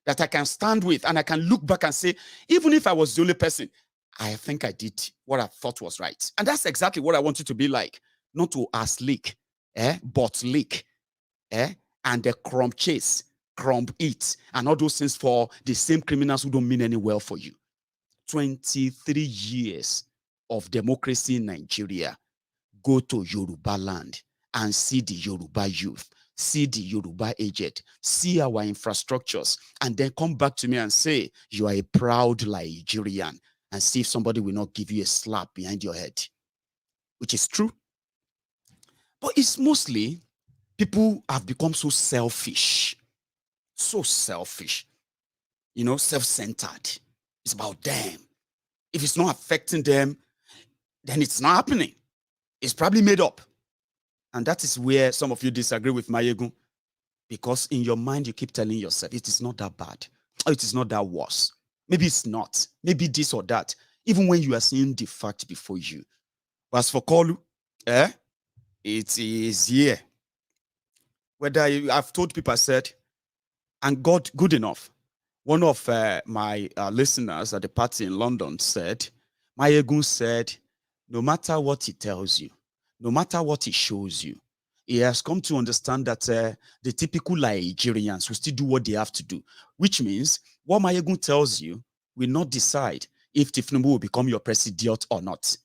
Speaker 4: that I can stand with. And I can look back and say, even if I was the only person, I think I did what I thought was right. And that's exactly what I want you to be like. Not to leak, but leak, and the crumb chase, crumb eat, and all those things for the same criminals who don't mean any well for you. 23 years of democracy in Nigeria. Go to Yoruba land and see the Yoruba youth, see the Yoruba aged, see our infrastructures, and then come back to me and say, you are a proud Nigerian, and see if somebody will not give you a slap behind your head, which is true. But it's mostly people have become so selfish, self-centered. It's about them. If it's not affecting them, then it's not happening. It's probably made up. And that is where some of you disagree with Maiyegun, because in your mind you keep telling yourself it is not that bad, or it is not that worse. Maybe it's not. Maybe this or that. Even when you are seeing the fact before you. But as for Kolu, it is here. Whether I've told people, I said, and God, good enough. One of my listeners at the party in London said, Maiyegun said, no matter what he tells you, no matter what he shows you, he has come to understand that the typical Nigerians will still do what they have to do, which means what Maiyegun tells you will not decide if Tinubu will become your president or not,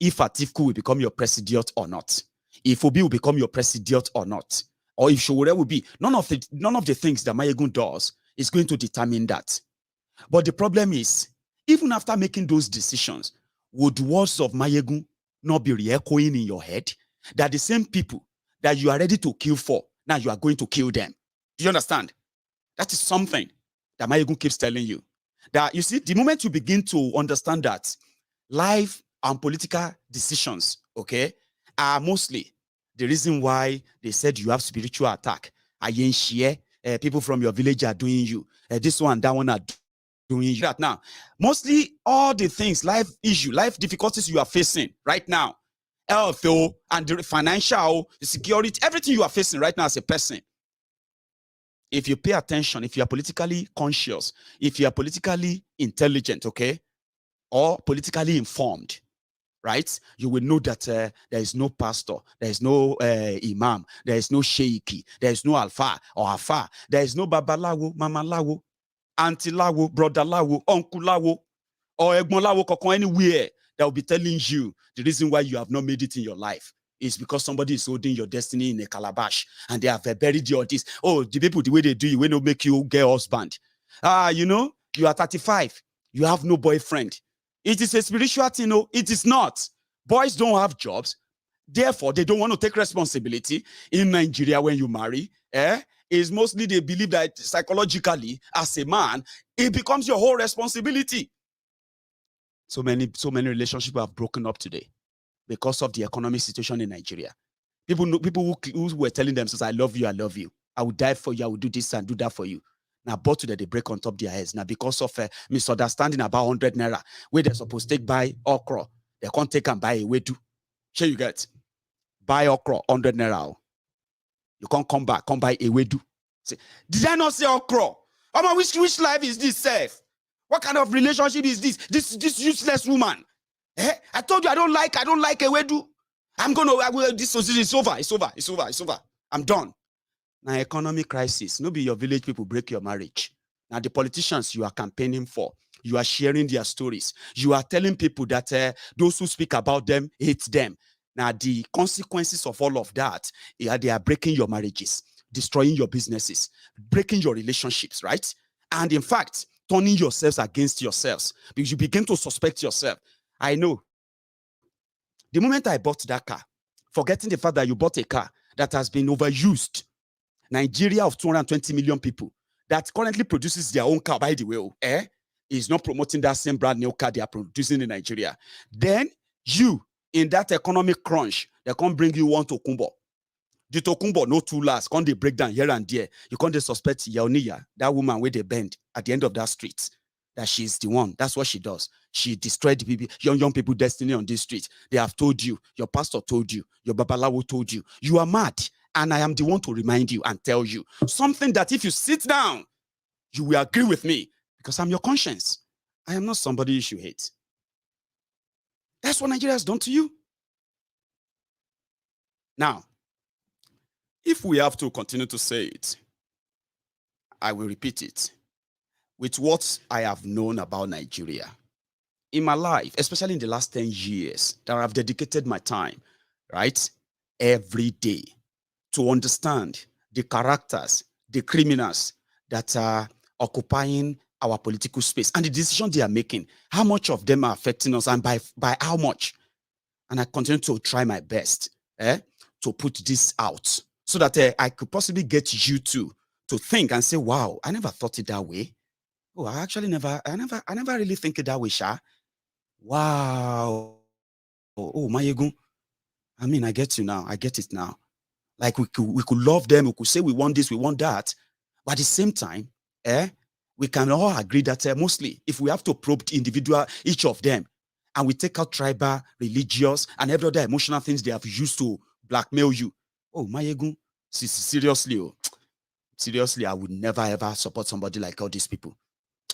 Speaker 4: if Atiku will become your president or not, if Obi will become your president or not, or if Showore will be. None of the things that Maiyegun does is going to determine that. But the problem is, even after making those decisions, would words of Maiyegun not be re-echoing in your head? That the same people that you are ready to kill for, now you are going to kill them. Do you understand? That is something that Maiyegun keeps telling you. That, you see, the moment you begin to understand that life and political decisions, okay, are mostly the reason why they said you have spiritual attack. People from your village are doing you. This one, that one are doing you. That now, mostly all the things, life issue, life difficulties you are facing right now, health, and the financial, the security, everything you are facing right now as a person. If you pay attention, if you are politically conscious, if you are politically intelligent, okay, or politically informed, right, you will know that there is no pastor, there is no imam, there is no sheikh, there is no alfa or afa, there is no babalawo, mama lawo, auntie lawo, brother lawo, uncle lawo, or egbon lawo kokon anywhere that will be telling you the reason why you have not made it in your life is because somebody is holding your destiny in a calabash and they have buried you on this. Oh, the people, the way they do you, when they make you get husband. You know, you are 35, you have no boyfriend. It is a spiritual thing, no, it is not. Boys don't have jobs, therefore they don't want to take responsibility. In Nigeria, when you marry, is mostly they believe that psychologically, as a man, it becomes your whole responsibility. So many relationships have broken up today because of the economic situation in Nigeria. People who were telling themselves, I love you, I will die for you, I will do this and do that for you. Now, but today they break on top of their heads. Now, because of misunderstanding about 100 naira, where they're supposed to take buy okra, they can't take and buy a way to. Sure, you get buy okra 100 naira. You can't come back, come buy a way to. Say, did I not say okra? Which life is this, safe? What kind of relationship is this? This useless woman. I told you I don't like a way to. This is over. It's over. I'm done. Now, economic crisis. No be your village people break your marriage. Now, the politicians you are campaigning for, you are sharing their stories. You are telling people that those who speak about them hate them. Now, the consequences of all of that, they are breaking your marriages, destroying your businesses, breaking your relationships, right? And in fact, turning yourselves against yourselves because you begin to suspect yourself. I know. The moment I bought that car, forgetting the fact that you bought a car that has been overused, Nigeria of 220 million people that currently produces their own car, by the way, is not promoting that same brand new car they are producing in Nigeria. Then you, in that economic crunch, they can't bring you one Tokumbo. The Tokumbo, no two last, can't they break down here and there. You can't suspect Yaoniya, that woman where they bend at the end of that street, that she's the one. That's what she does. She destroyed the people, young people destiny on this street. They have told you, your pastor told you, your babalawo told you, you are mad. And I am the one to remind you and tell you something that if you sit down, you will agree with me because I'm your conscience. I am not somebody you should hate. That's what Nigeria has done to you. Now, if we have to continue to say it, I will repeat it with what I have known about Nigeria. In my life, especially in the last 10 years, that I've dedicated my time, right, every day, to understand the characters, the criminals that are occupying our political space and the decisions they are making, how much of them are affecting us and by how much. And I continue to try my best to put this out so that I could possibly get you to think and say, wow, I never thought it that way. Oh, I never really think it that way, Sha. Wow. Oh, Maiyegun. I mean, I get you now. I get it now. Like we could love them, we could say we want this, we want that. But at the same time, we can all agree that mostly if we have to probe individual, each of them, and we take out tribal, religious, and every other emotional things they have used to blackmail you. Oh, Maiyegun, seriously, I would never ever support somebody like all these people.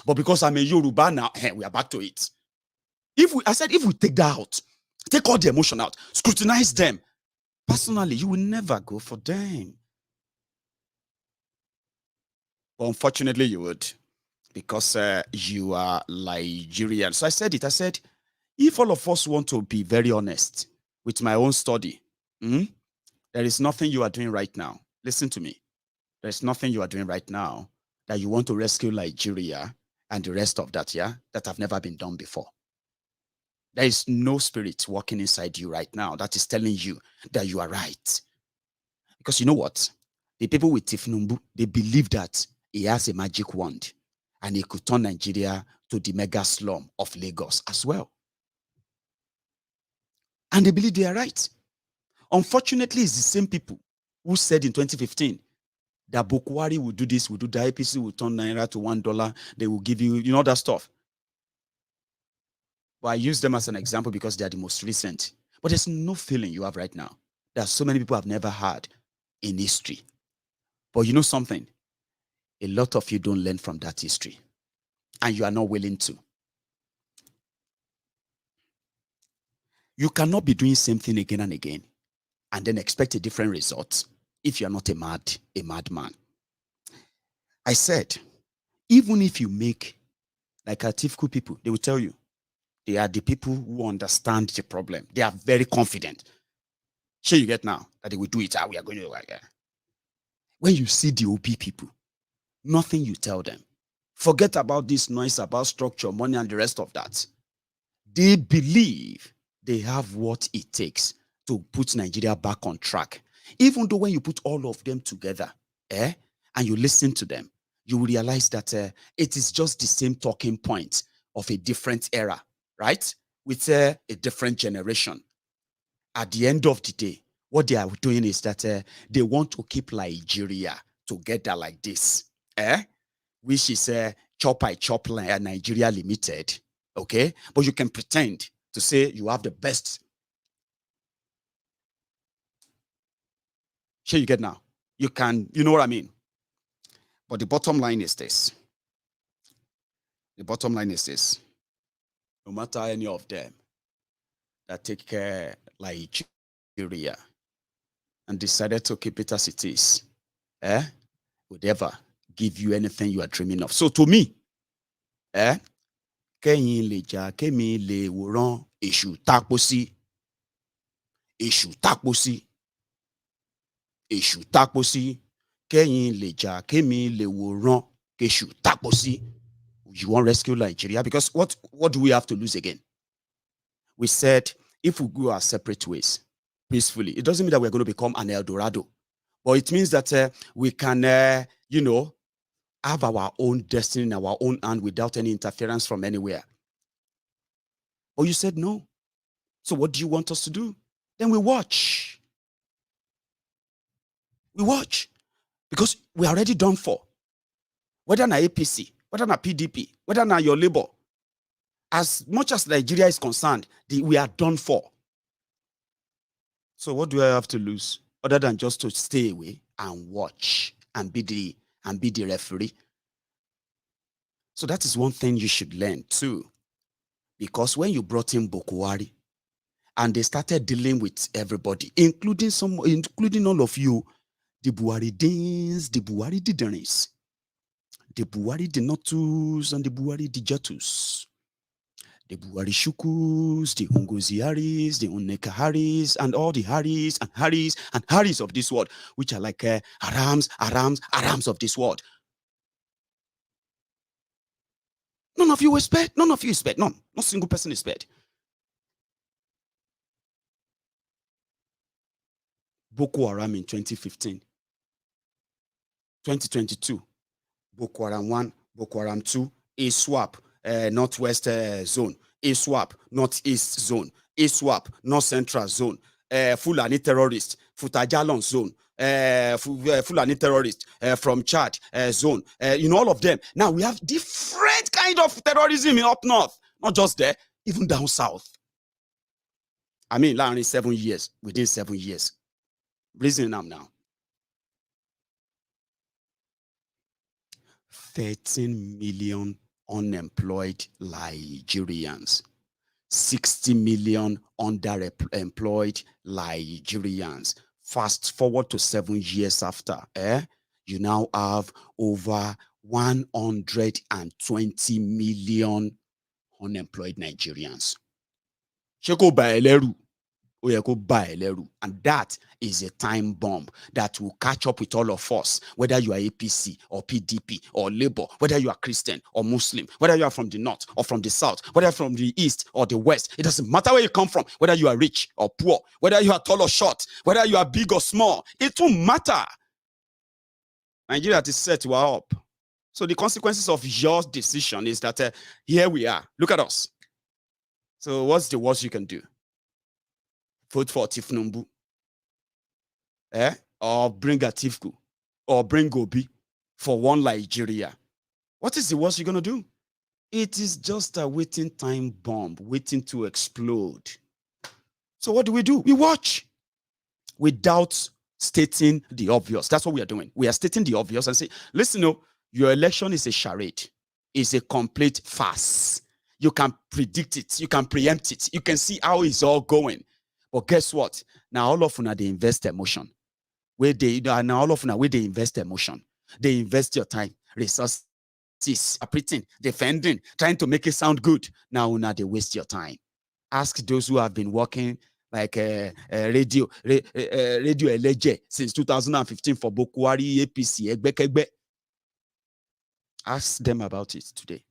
Speaker 4: But because I'm a Yoruba now, we are back to it. If we take that out, take all the emotion out, scrutinize them, Personally, you will never go for them. But unfortunately, you would, because you are Nigerian. So I said it. I said, if all of us want to be very honest with my own study, there is nothing you are doing right now. Listen to me. There's nothing you are doing right now that you want to rescue Nigeria and the rest of that, that have never been done before. There is no spirit working inside you right now that is telling you that you are right. Because you know what? The people with Tinubu, they believe that he has a magic wand and he could turn Nigeria to the mega slum of Lagos as well. And they believe they are right. Unfortunately, it's the same people who said in 2015 that Bukwari will do this, will do that, APC will turn Naira to $1, they will give you, that stuff. But I use them as an example because they are the most recent. But there's no feeling you have right now that so many people have never had in history. But you know something? A lot of you don't learn from that history. And you are not willing to. You cannot be doing the same thing again and again and then expect a different result if you're not a madman. I said, even if you make like Atiku people, they will tell you they are the people who understand the problem. They are very confident. Sure, you get now that they will do it. We are going to like. When you see the OP people, nothing you tell them. Forget about this noise about structure, money, and the rest of that. They believe they have what it takes to put Nigeria back on track. Even though when you put all of them together, and you listen to them, you will realize that it is just the same talking point of a different era, right? With a different generation. At the end of the day, what they are doing is that they want to keep Nigeria together like this, which is chop by chop Nigeria Limited, okay? But you can pretend to say you have the best. Sure, you get now. You can, you know what I mean? But the bottom line is this. The bottom line is this. No matter any of them that take care Nigeria and decided to keep it as it is, would ever give you anything you are dreaming of. So to me, kẹ́yìn lè jà kémi lè wòran èṣù tápó sí èṣù tápó sí èṣù tápó sí kẹ́yìn lè jà kémi lè wòran èṣù tápó sí. You want to rescue Nigeria? Because what do we have to lose again? We said if we go our separate ways peacefully, it doesn't mean that we're going to become an El Dorado, but it means that we can, have our own destiny in our own hand without any interference from anywhere. But you said no. So what do you want us to do? Then we watch. We watch. Because we are already done for. Whether na APC, whether na PDP, whether na your labor, as much as Nigeria is concerned, we are done for. So what do I have to lose other than just to stay away and watch and be the referee? So that is one thing you should learn too. Because when you brought in Bukwari and they started dealing with everybody, including all of you, the Buharidins, the Buharididanis, the Buharidinotus, and the Buharidijatus, the Buharishukus, the Ungoziaris, the Unekaharis, and all the Haris and Haris and Haris of this world, which are like Arams of this world. None of you were spared. None of you is spared. None. Not a single person is spared. Boko Haram in 2015. 2022. Boko Haram 1, Boko Haram 2, ISWAP, Northwest Zone, ISWAP, Northeast Zone, ISWAP, North Central Zone, Fulani terrorist, Futajalon Zone, Fulani terrorist from Chad zone, all of them. Now we have different kind of terrorism up north, not just there, even down south. I mean, only 7 years, within 7 years. Reasoning them now. 13 million unemployed Nigerians. 60 million underemployed Nigerians. Fast forward to 7 years after, you now have over 120 million unemployed Nigerians. And that is a time bomb that will catch up with all of us, whether you are APC or PDP or Labour, whether you are Christian or Muslim, whether you are from the north or from the south, whether you're from the east or the west. It doesn't matter where you come from, whether you are rich or poor, whether you are tall or short, whether you are big or small. It won't matter. Nigeria is set you up. So the consequences of your decision is that here we are. Look at us. So what's the worst you can do? Vote for Tinubu, or bring Atiku, or bring Obi for one Nigeria. What is the worst you're gonna do? It is just a waiting time bomb, waiting to explode. So what do? We watch without stating the obvious. That's what we are doing. We are stating the obvious and say, listen, no, your election is a charade, it's a complete farce. You can predict it, you can preempt it, you can see how it's all going. But guess what? Now all of them they invest emotion. Where they now all of them where they invest emotion. They invest your time, resources, pretending, defending, trying to make it sound good. Now they waste your time. Ask those who have been working like radio LJ since 2015 for Bokwari, APC, Egbe. Ask them about it today.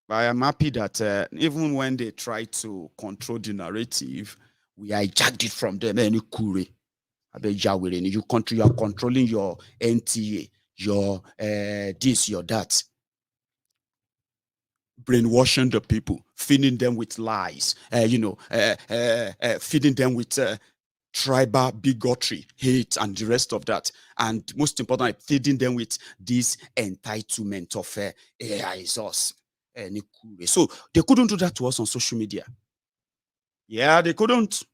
Speaker 4: I am happy that even when they try to control the narrative, we hijacked it from them. You are controlling your NTA, your this, your that. Brainwashing the people, feeding them with lies, feeding them with tribal bigotry, hate, and the rest of that. And most importantly, feeding them with this entitlement of AI is us. So they couldn't do that to us on social media. Yeah, they couldn't.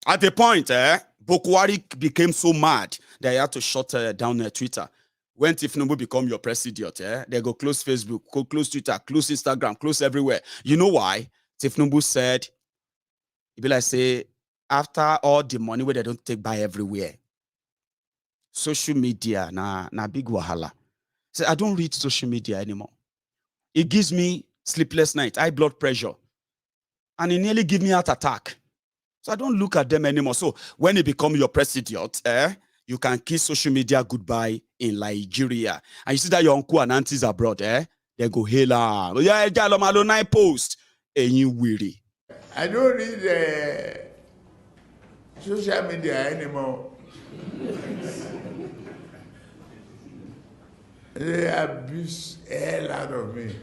Speaker 4: At the point, Bokwari became so mad that he had to shut down Twitter. When Tinubu become your president, they go close Facebook, go close Twitter, close Instagram, close everywhere. You know why? Tinubu said, it be like say, after all the money where they don't take by everywhere, social media na big wahala. So I don't read social media anymore. It gives me sleepless night, high blood pressure, and it nearly gives me heart attack. So I don't look at them anymore. So when it become your president, you can kiss social media goodbye in Nigeria. And you see that your uncle and aunties abroad, they go hail her. Post. And you weary.
Speaker 6: I don't read social media anymore. They abuse the hell out of me.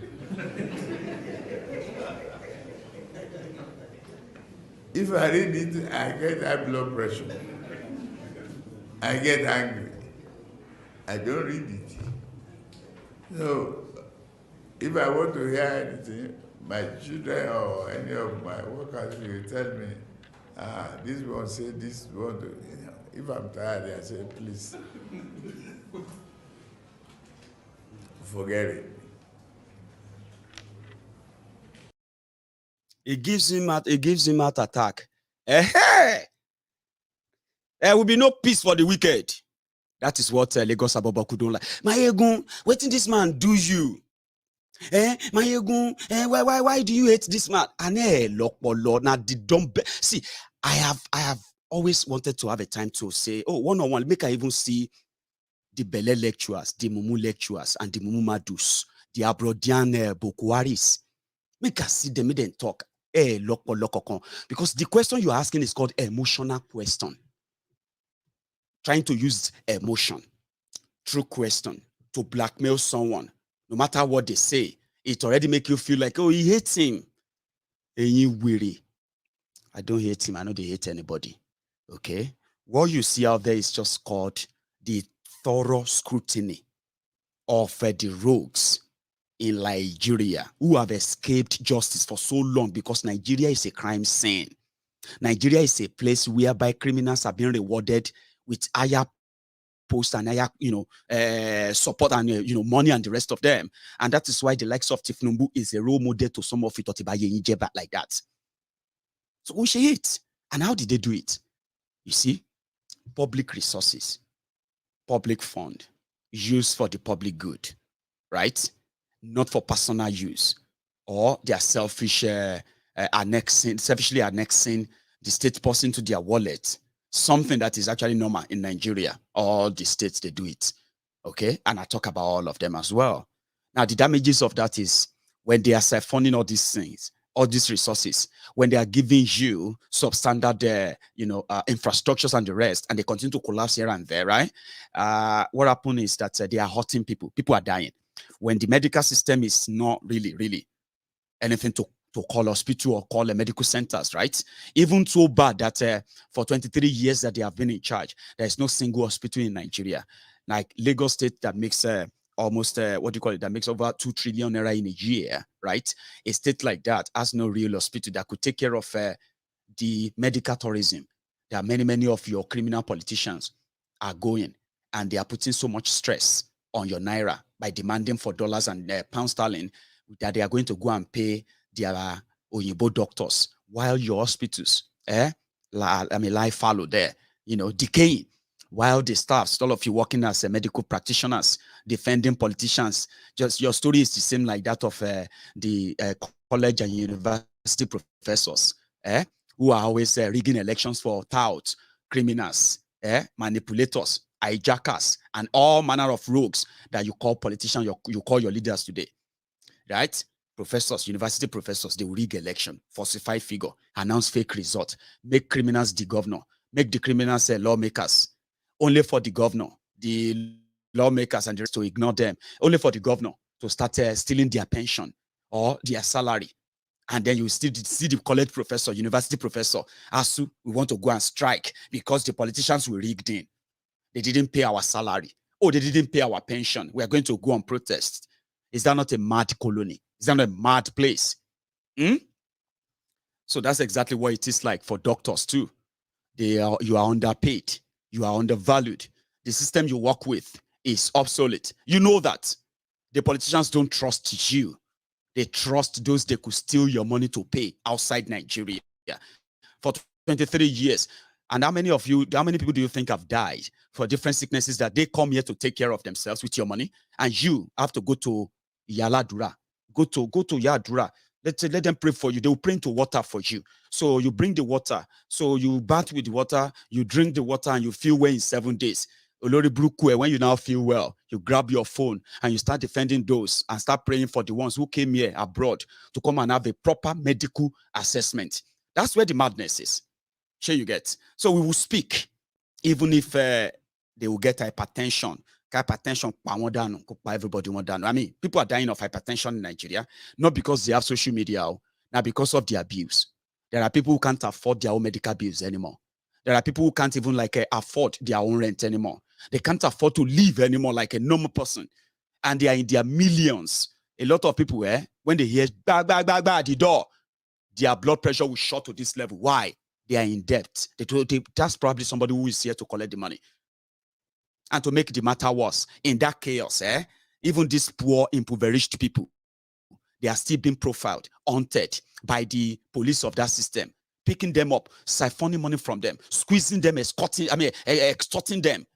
Speaker 6: If I read it, I get high blood pressure. I get angry. I don't read it. So, if I want to hear anything, my children or any of my workers will tell me, this one say this one. If I'm tired, I say, please. Forget it.
Speaker 4: It gives him heart attack. There will be no peace for the wicked. That is what Lagos Abobaku don't like. Maiyegun, what did this man do you? Maiyegun, why do you hate this man? See, I have always wanted to have a time to say, one-on-one, make I even see the Bele lecturers, the Mumu lecturers, and the Mumu Madus, the Abrodian Bokwaris. Make us see them, make them talk. Because the question you're asking is called emotional question. Trying to use emotion, true question, to blackmail someone. No matter what they say, it already make you feel like, he hates him. And you weary. I don't hate him. I know they hate anybody. Okay? What you see out there is just called the thorough scrutiny of the rogues in Nigeria who have escaped justice for so long, because Nigeria is a crime scene. Nigeria is a place whereby criminals are being rewarded with higher post and support and money and the rest of them. And that is why the likes of Tinubu is a role model to some of it like that. So we share it. And how did they do it? You see, public resources, public fund, used for the public good, right? Not for personal use, or they are selfishly annexing the state person to their wallet. Something that is actually normal in Nigeria. All the states, they do it. Okay? And I talk about all of them as well. Now, the damages of that is when they are siphoning all these things, all these resources, when they are giving you substandard, infrastructures and the rest, and they continue to collapse here and there, right? What happens is that they are hurting people. People are dying. When the medical system is not really anything to call hospital or call medical centers, right? Even so bad that for 23 years that they have been in charge, there is no single hospital in Nigeria. Like Lagos State that makes almost, that makes over 2 trillion naira in a year, right? A state like that has no real hospital that could take care of the medical tourism. There are many of your criminal politicians are going and they are putting so much stress on your naira by demanding for dollars and pound sterling that they are going to go and pay their Oyibo doctors while your hospitals, lie fallow there, decaying, while the staffs, all of you working as medical practitioners, defending politicians, just your story is the same like that of the college and university professors, who are always rigging elections for touts, criminals, manipulators, hijackers, and all manner of rogues that you call politicians, you call your leaders today, right? Professors, university professors, they will rig election, falsify figure, announce fake result, make criminals the governor, make the criminals lawmakers, only for the governor, the lawmakers and the rest to ignore them, only for the governor to start stealing their pension or their salary. And then you still see the college professor, university professor, ASU, we want to go and strike because the politicians were rigged in. They didn't pay our salary. Oh, they didn't pay our pension. We are going to go and protest. Is that not a mad colony? Is that not a mad place? So that's exactly what it is like for doctors too. You are underpaid. You are undervalued. The system you work with is obsolete. You know that. The politicians don't trust you. They trust those they could steal your money to pay outside Nigeria for 23 years. And how many people do you think have died for different sicknesses that they come here to take care of themselves with your money? And you have to go to Yaladura. Go to Yadura. Let them pray for you. They will pray into water for you. So you bring the water. So you bath with the water, you drink the water, and you feel well in 7 days. When you now feel well, you grab your phone and you start defending those and start praying for the ones who came here abroad to come and have a proper medical assessment. That's where the madness is. Sure you get. So we will speak, even if they will get hypertension. Hypertension, everybody want down. I mean, people are dying of hypertension in Nigeria, not because they have social media, now because of the abuse. There are people who can't afford their own medical bills anymore. There are people who can't even afford their own rent anymore. They can't afford to live anymore like a normal person. And they are in their millions. A lot of people, when they hear bang, bang, bang, bang at the door, their blood pressure will shot to this level. Why? They are in debt. That's probably somebody who is here to collect the money. And to make the matter worse, in that chaos, even these poor, impoverished people, they are still being profiled, haunted by the police of that system, picking them up, siphoning money from them, squeezing them, extorting them.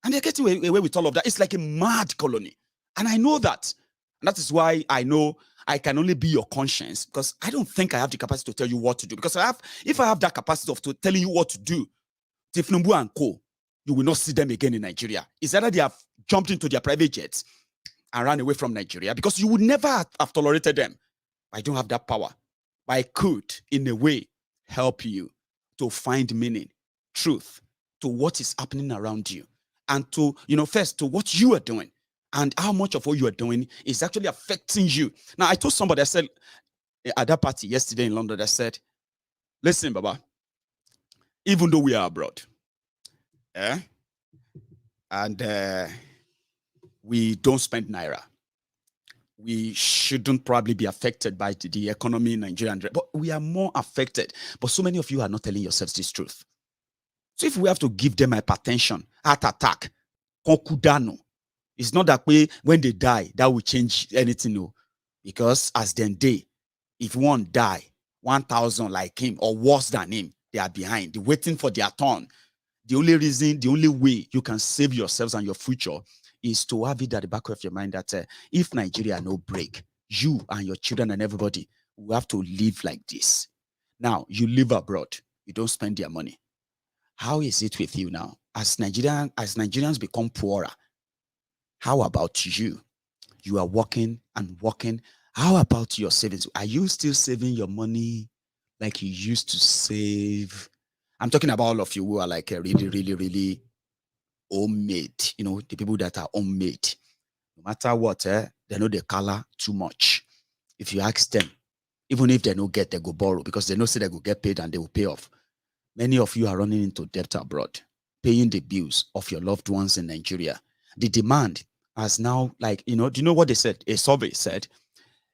Speaker 4: And they're getting away with all of that. It's like a mad colony. And I know that. And that is why I know I can only be your conscience, because I don't think I have the capacity to tell you what to do. Because if I have that capacity of telling you what to do, Tinubu and co, you will not see them again in Nigeria. It's either they have jumped into their private jets and ran away from Nigeria, because you would never have tolerated them. I don't have that power. But I could, in a way, help you to find meaning, truth, to what is happening around you. And to, first, to what you are doing. And how much of what you are doing is actually affecting you. Now, I told somebody, I said, at that party yesterday in London, I said, listen, Baba, even though we are abroad, and we don't spend naira, we shouldn't probably be affected by the economy in Nigeria, but we are more affected. But so many of you are not telling yourselves this truth. So if we have to give them hypertension heart attack, konkudano. It's not that way when they die, that will change anything, no. Because as then they, if one die, 1,000 like him or worse than him, they are behind, they're waiting for their turn. The only reason, the only way you can save yourselves and your future is to have it at the back of your mind that if Nigeria no break, you and your children and everybody will have to live like this. Now, you live abroad, you don't spend their money. How is it with you now? As Nigerians become poorer, how about you? You are working and working. How about your savings? Are you still saving your money like you used to save? I'm talking about all of you who are like really, really, really homemade. You know, the people that are homemade. No matter what, they know the color too much. If you ask them, even if they don't get, they go borrow because they know say they go get paid and they will pay off. Many of you are running into debt abroad, paying the bills of your loved ones in Nigeria. The demand has now, like, you know, do you know what they said? A survey said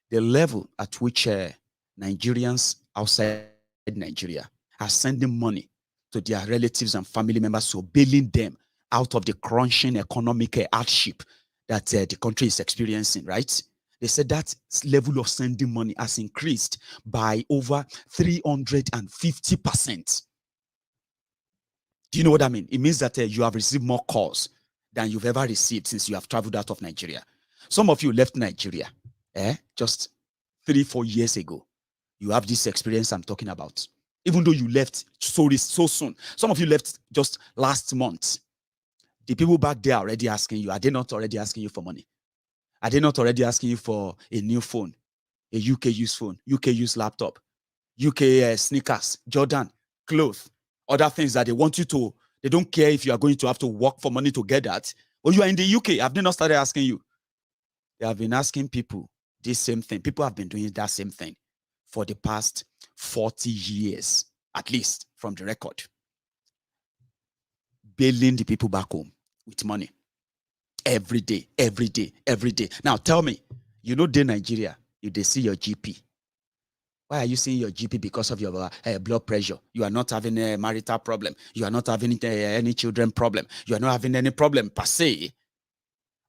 Speaker 4: the level at which Nigerians outside Nigeria are sending money to their relatives and family members, so bailing them out of the crunching economic hardship that the country is experiencing, right? They said that level of sending money has increased by over 350%. Do you know what I mean? It means that you have received more calls than you've ever received since you have traveled out of Nigeria. Some of you left Nigeria just 3-4 years ago. You have this experience I'm talking about. Even though you left so soon. Some of you left just last month. The people back there are already asking you. Are they not already asking you for money? Are they not already asking you for a new phone, a UK used phone, UK used laptop, UK sneakers, Jordan, clothes, other things that they want you to, they don't care if you are going to have to work for money to get that, or you are in the UK, have they not started asking you? They have been asking people this same thing. People have been doing that same thing for the past 40 years, at least from the record. Bailing the people back home with money. Every day, every day, every day. Now tell me, you know, in Nigeria, if they see your GP, why are you seeing your GP? Because of your blood pressure. You are not having a marital problem. You are not having any children problem. You are not having any problem per se.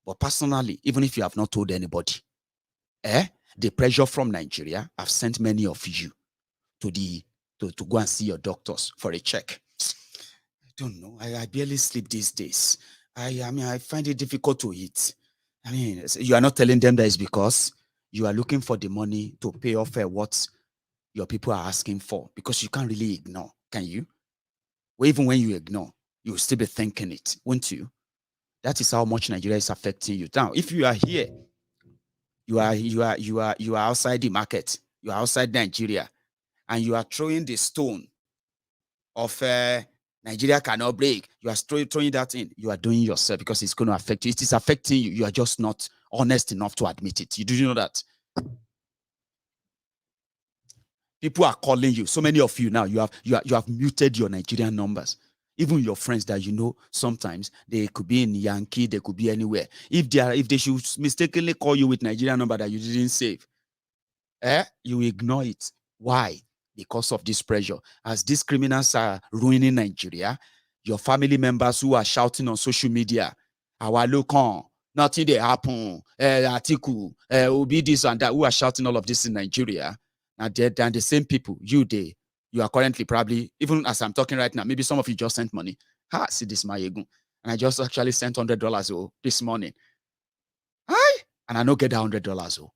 Speaker 4: But personally, even if you have not told anybody, the pressure from Nigeria have sent many of you to go and see your doctors for a check. I don't know. I barely sleep these days. I mean, I find it difficult to eat. I mean, you are not telling them that it's because you are looking for the money to pay off what your people are asking for, because you can't really ignore, can you? Well, even when you ignore, you will still be thinking it, won't you? That is how much Nigeria is affecting you. Now, if you are here, you are outside the market, you are outside Nigeria, and you are throwing the stone of Nigeria cannot break. You are throwing that in. You are doing yourself, because it's going to affect you. It is affecting you. You are just not honest enough to admit it. Do you know that? People are calling you. So many of you now, you have muted your Nigerian numbers. Even your friends that you know, sometimes they could be in Yankee, they could be anywhere. If they should mistakenly call you with Nigerian number that you didn't save, you ignore it. Why? Because of this pressure. As these criminals are ruining Nigeria, your family members who are shouting on social media, our local, nothing they happen, Atiku, Obi this and that, who are shouting all of this in Nigeria, and then the same people, you are currently probably, even as I'm talking right now, maybe some of you just sent money. See this Maiyegun. And I just actually sent $100 this morning. And I don't get that $100.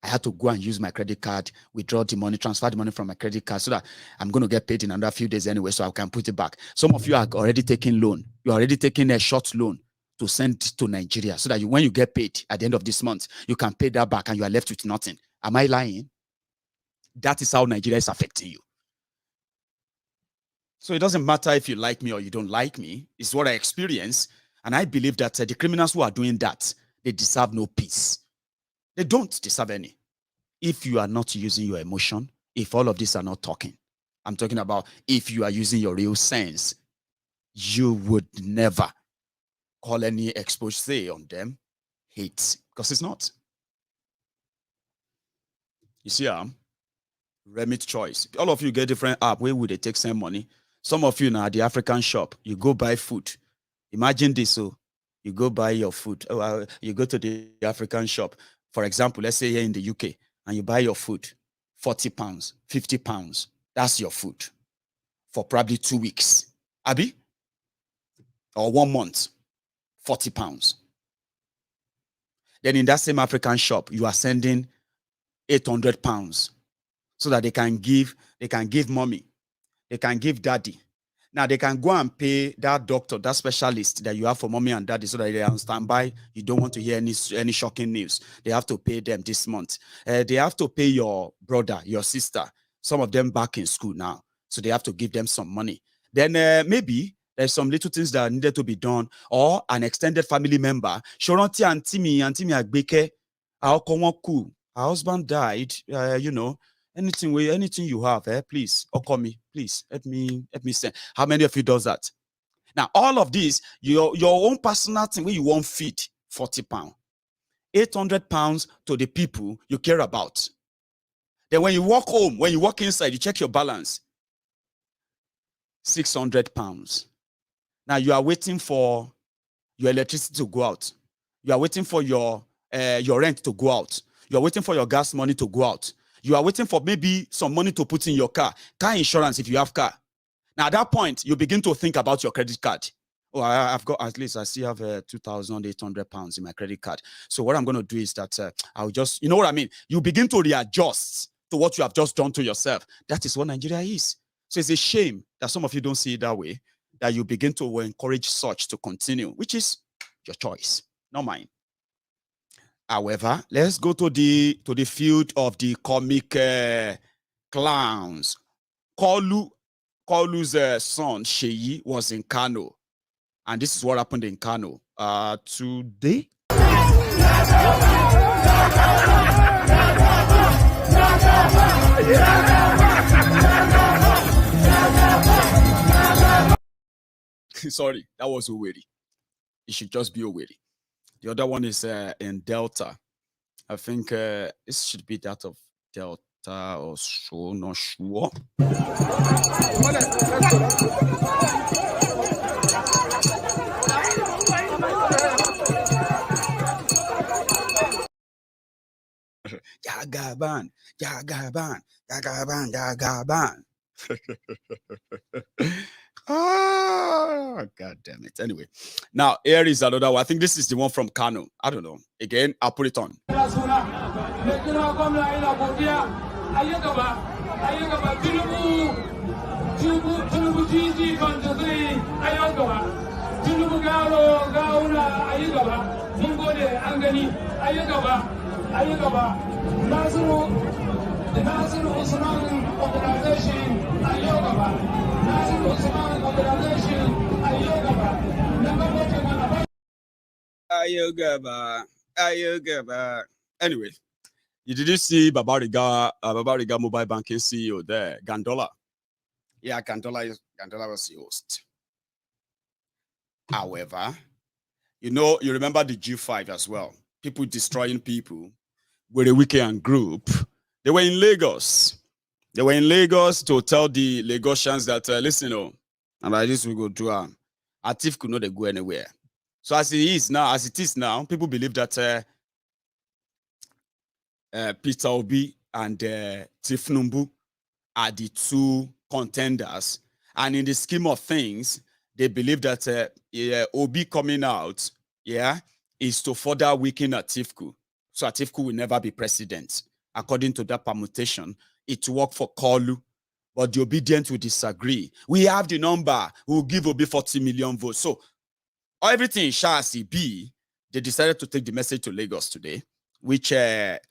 Speaker 4: I had to go and use my credit card, withdraw the money, transfer the money from my credit card, so that I'm going to get paid in another few days anyway, so I can put it back. Some of you are already taking loan. You're already taking a short loan to send to Nigeria, so that when you get paid at the end of this month, you can pay that back and you are left with nothing. Am I lying? That is how Nigeria is affecting you. So it doesn't matter if you like me or you don't like me. It's what I experience. And I believe that the criminals who are doing that, they deserve no peace. They don't deserve any. If you are not using your emotion, if all of these are not talking, I'm talking about if you are using your real sense, you would never call any expose on them hate, because it's not. You see, remit choice. All of you get different app. Where would they take some money? Some of you now at the African shop, you go buy food. Imagine this. So you go buy your food. You go to the African shop, for example, let's say here in the UK, and you buy your food, 40 pounds, 50 pounds. That's your food for probably 2 weeks. Abi? Or 1 month, 40 pounds. Then in that same African shop, you are sending 800 pounds so that they can give mommy, they can give daddy. Now they can go and pay that doctor, that specialist that you have for mommy and daddy, so that they are on standby. You don't want to hear any shocking news. They have to pay them this month. They have to pay your brother, your sister. Some of them back in school now, so they have to give them some money. Then maybe there's some little things that needed to be done, or an extended family member. Shoranti Antimi Agbeke, her husband died. Anything you have, please, call me, please. Let me send. How many of you does that? Now, all of this, your own personal thing where you won't feed 40 pounds, 800 pounds to the people you care about. Then when you walk home, when you walk inside, you check your balance, 600 pounds. Now you are waiting for your electricity to go out. You are waiting for your rent to go out. You are waiting for your gas money to go out. You are waiting for maybe some money to put in your car insurance if you have car. Now at that point, you begin to think about your credit card. Oh, I've got, at least I still have 2,800 pounds in my credit card. So what I'm going to do is that I'll just, you know what I mean? You begin to readjust to what you have just done to yourself. That is what Nigeria is. So it's a shame that some of you don't see it that way, that you begin to encourage such to continue, which is your choice, not mine. However, let's go to the field of the comic clowns. Kolu's son, Sheyi, was in Kano. And this is what happened in Kano today. Sorry, that was Owerri. It should just be Owerri. The other one is in Delta. I think this should be that of Delta or so, not sure. Jagaban. Oh, God damn it. Anyway, now here is another one. I think this is the one from Kano. I don't know. Again, I'll put it on. Ayogaba. Anyway, did you see Babariga mobile banking CEO there, Gandola? Yeah, Gandola was the host. However, you remember the G5 as well. People destroying people with a weekend group. They were in Lagos. They were in Lagos to tell the Lagosians that, listen, and by this we go to Atif could not go anywhere. So as it is now, people believe that Peter Obi and Tinubu are the two contenders. And in the scheme of things, they believe that Obi coming out, is to further weaken Atiku. So Atiku will never be president. According to that permutation, it worked for Kolu, but the obedient will disagree. We have the number. We'll give Obi 40 million votes. So everything shall be. They decided to take the message to Lagos today, which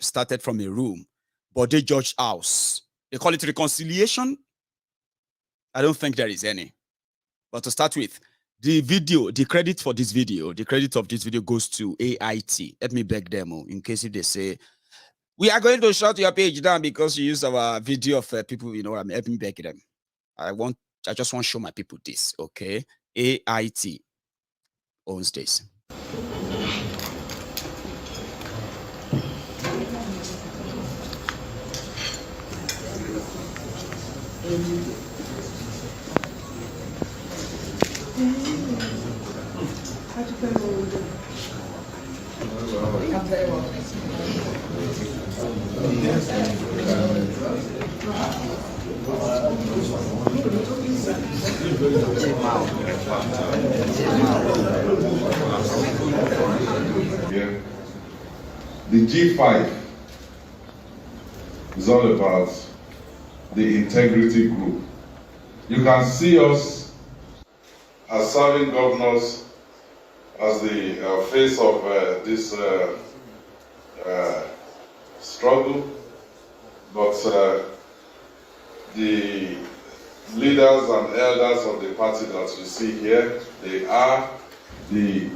Speaker 4: started from a room, but they judge house. They call it reconciliation. I don't think there is any. But to start with, the credit for this video, the credit of this video goes to AIT. Let me beg them, in case if they say, we are going to shut your page down because you use our video of people, you know what I mean? Let me beg them. I just want to show my people this, okay? AIT owns this.
Speaker 7: The G5 is all about the integrity group. You can see us as serving governors as the face of this struggle, but the leaders and elders of the party that you see here, they are the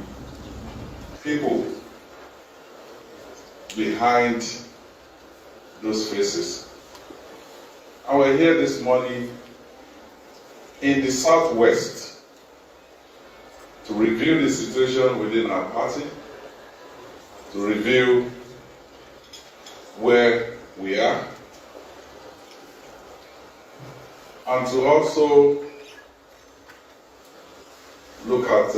Speaker 7: people behind those faces. And we're here this morning in the Southwest to review the situation within our party, to review where we are, and to also look at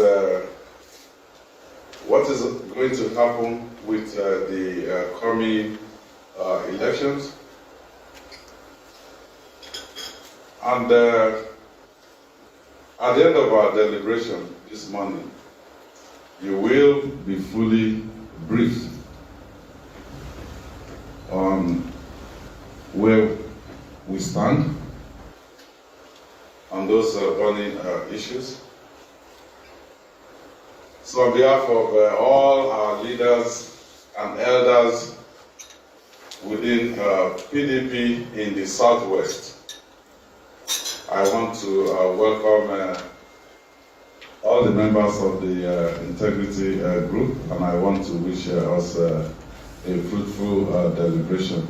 Speaker 7: what is going to happen with the coming elections. And at the end of our deliberation this morning, you will be fully briefed on where we stand on those burning issues. So on behalf of all our leaders and elders within PDP in the Southwest, I want to welcome all the members of the integrity group, and I want to wish us a fruitful deliberation.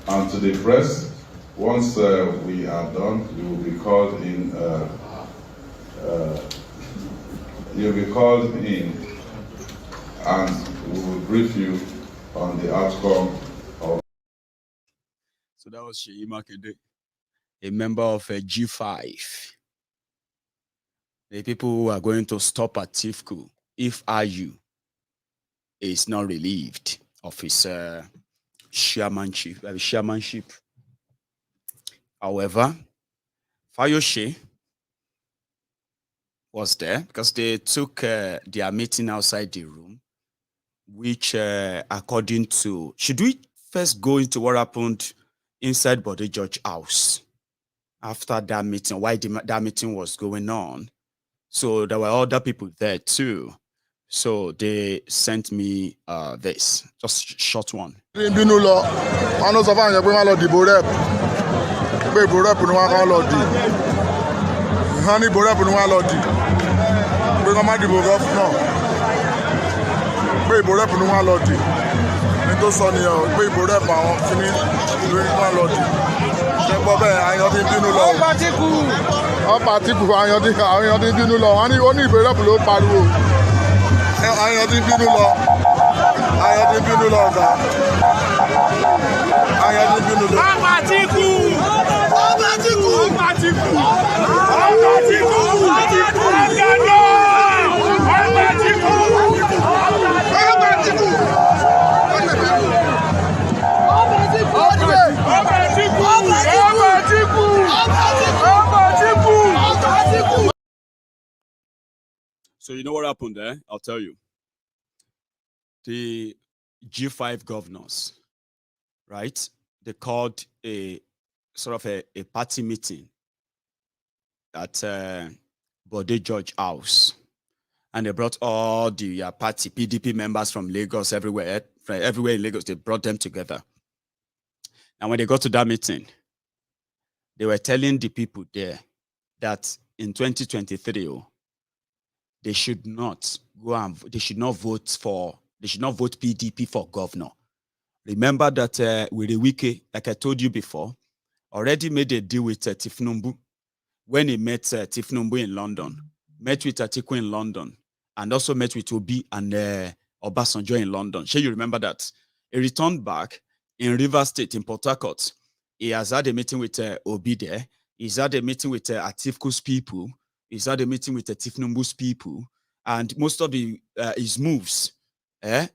Speaker 7: And to the press, once we are done, you will be called in. You'll be called in, and we will brief you on the outcome of.
Speaker 4: So that was Sheyi Makinde, a member of G5. The people who are going to stop at Tifku if IU is not relieved of his chairmanship. However, Fayose was there because they took their meeting outside the room, which according to, should we first go into what happened inside Bode George house after that meeting, why that meeting was going on? So there were other people there too. So they sent me this, just short one.
Speaker 8: Honey, Borap and Walodi. Bring a mighty book no. Pay Borap and Walodi. Into Sonia, pay Borap and finish doing Walodi. I got in Pinulo. Oh, Patiku, I got in Pinulo. Only Borap low Paru. I got in Pinulo. I got in Pinulo. I got in Pinulo.
Speaker 4: So you know what happened there? I'll tell you. The G5 governors, right? They called a sort of a party meeting at Bode George House. And they brought all the party PDP members from Lagos, everywhere in Lagos, they brought them together. And when they got to that meeting, they were telling the people there that in 2023, they should not go and they should not vote PDP for governor. Remember that with the wiki, like I told you before, already made a deal with Tinubu when he met Tinubu in London, met with Atiku in London, and also met with Obi and Obasanjo in London. Sure, you remember that? He returned back in Rivers State, in Port Harcourt. He has had a meeting with Obi there. He's had a meeting with Atifu's people. He's had a meeting with Tinubu's people. And most of his moves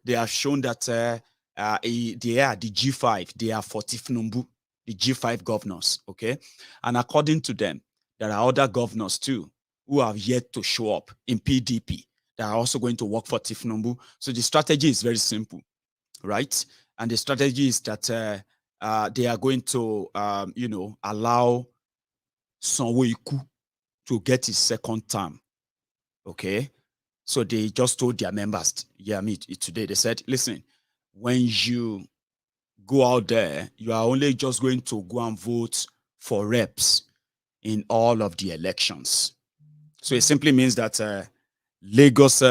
Speaker 4: they have shown that they are the G5, they are for Tinubu, the G5 governors, okay? And according to them, there are other governors too who have yet to show up in PDP that are also going to work for Tinubu. So the strategy is very simple, right? And the strategy is that they are going to, allow Sanwo-Iku to get his second term, okay? So they just told their members, today, they said, listen, when you go out there, you are only just going to go and vote for reps in all of the elections. So it simply means that Lagos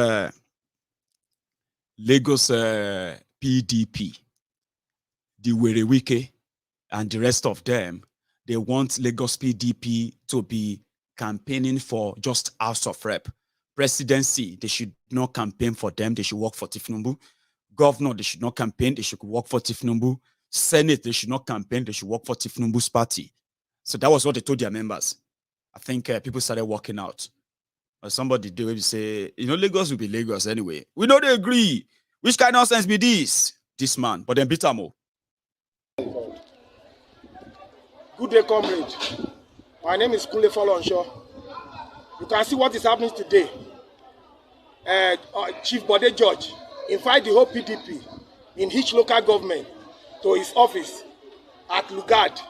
Speaker 4: PDP, the Werewike, and the rest of them, they want Lagos PDP to be campaigning for just House of Rep. Presidency, they should not campaign for them. They should work for Tinubu. Governor, they should not campaign. They should work for Tinubu. Senate, they should not campaign. They should work for Tinubu's party. So that was what they told their members. I think people started working out. Somebody do say, Lagos will be Lagos anyway. We don't agree. Which kind of nonsense be this? This man, but then beat him up.
Speaker 9: Good day, comrade. My name is Kule Folonsho. You can see what is happening today. Chief Bode George invite the whole PDP in each local government to his office at Lugard.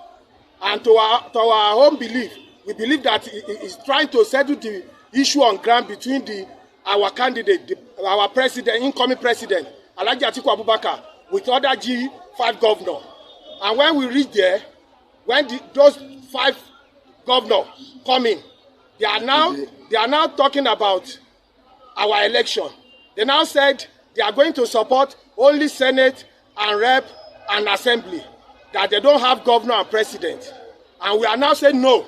Speaker 9: And to our own belief, we believe that he is trying to settle the issue on ground between our candidate, our president, incoming president, Alhaji Atiku Abubakar, with other G5 governors. And when we reach there, when those 5 governors come in, they are now talking about our election. They now said they are going to support only Senate and Rep and Assembly, that they don't have governor and president. And we are now saying no.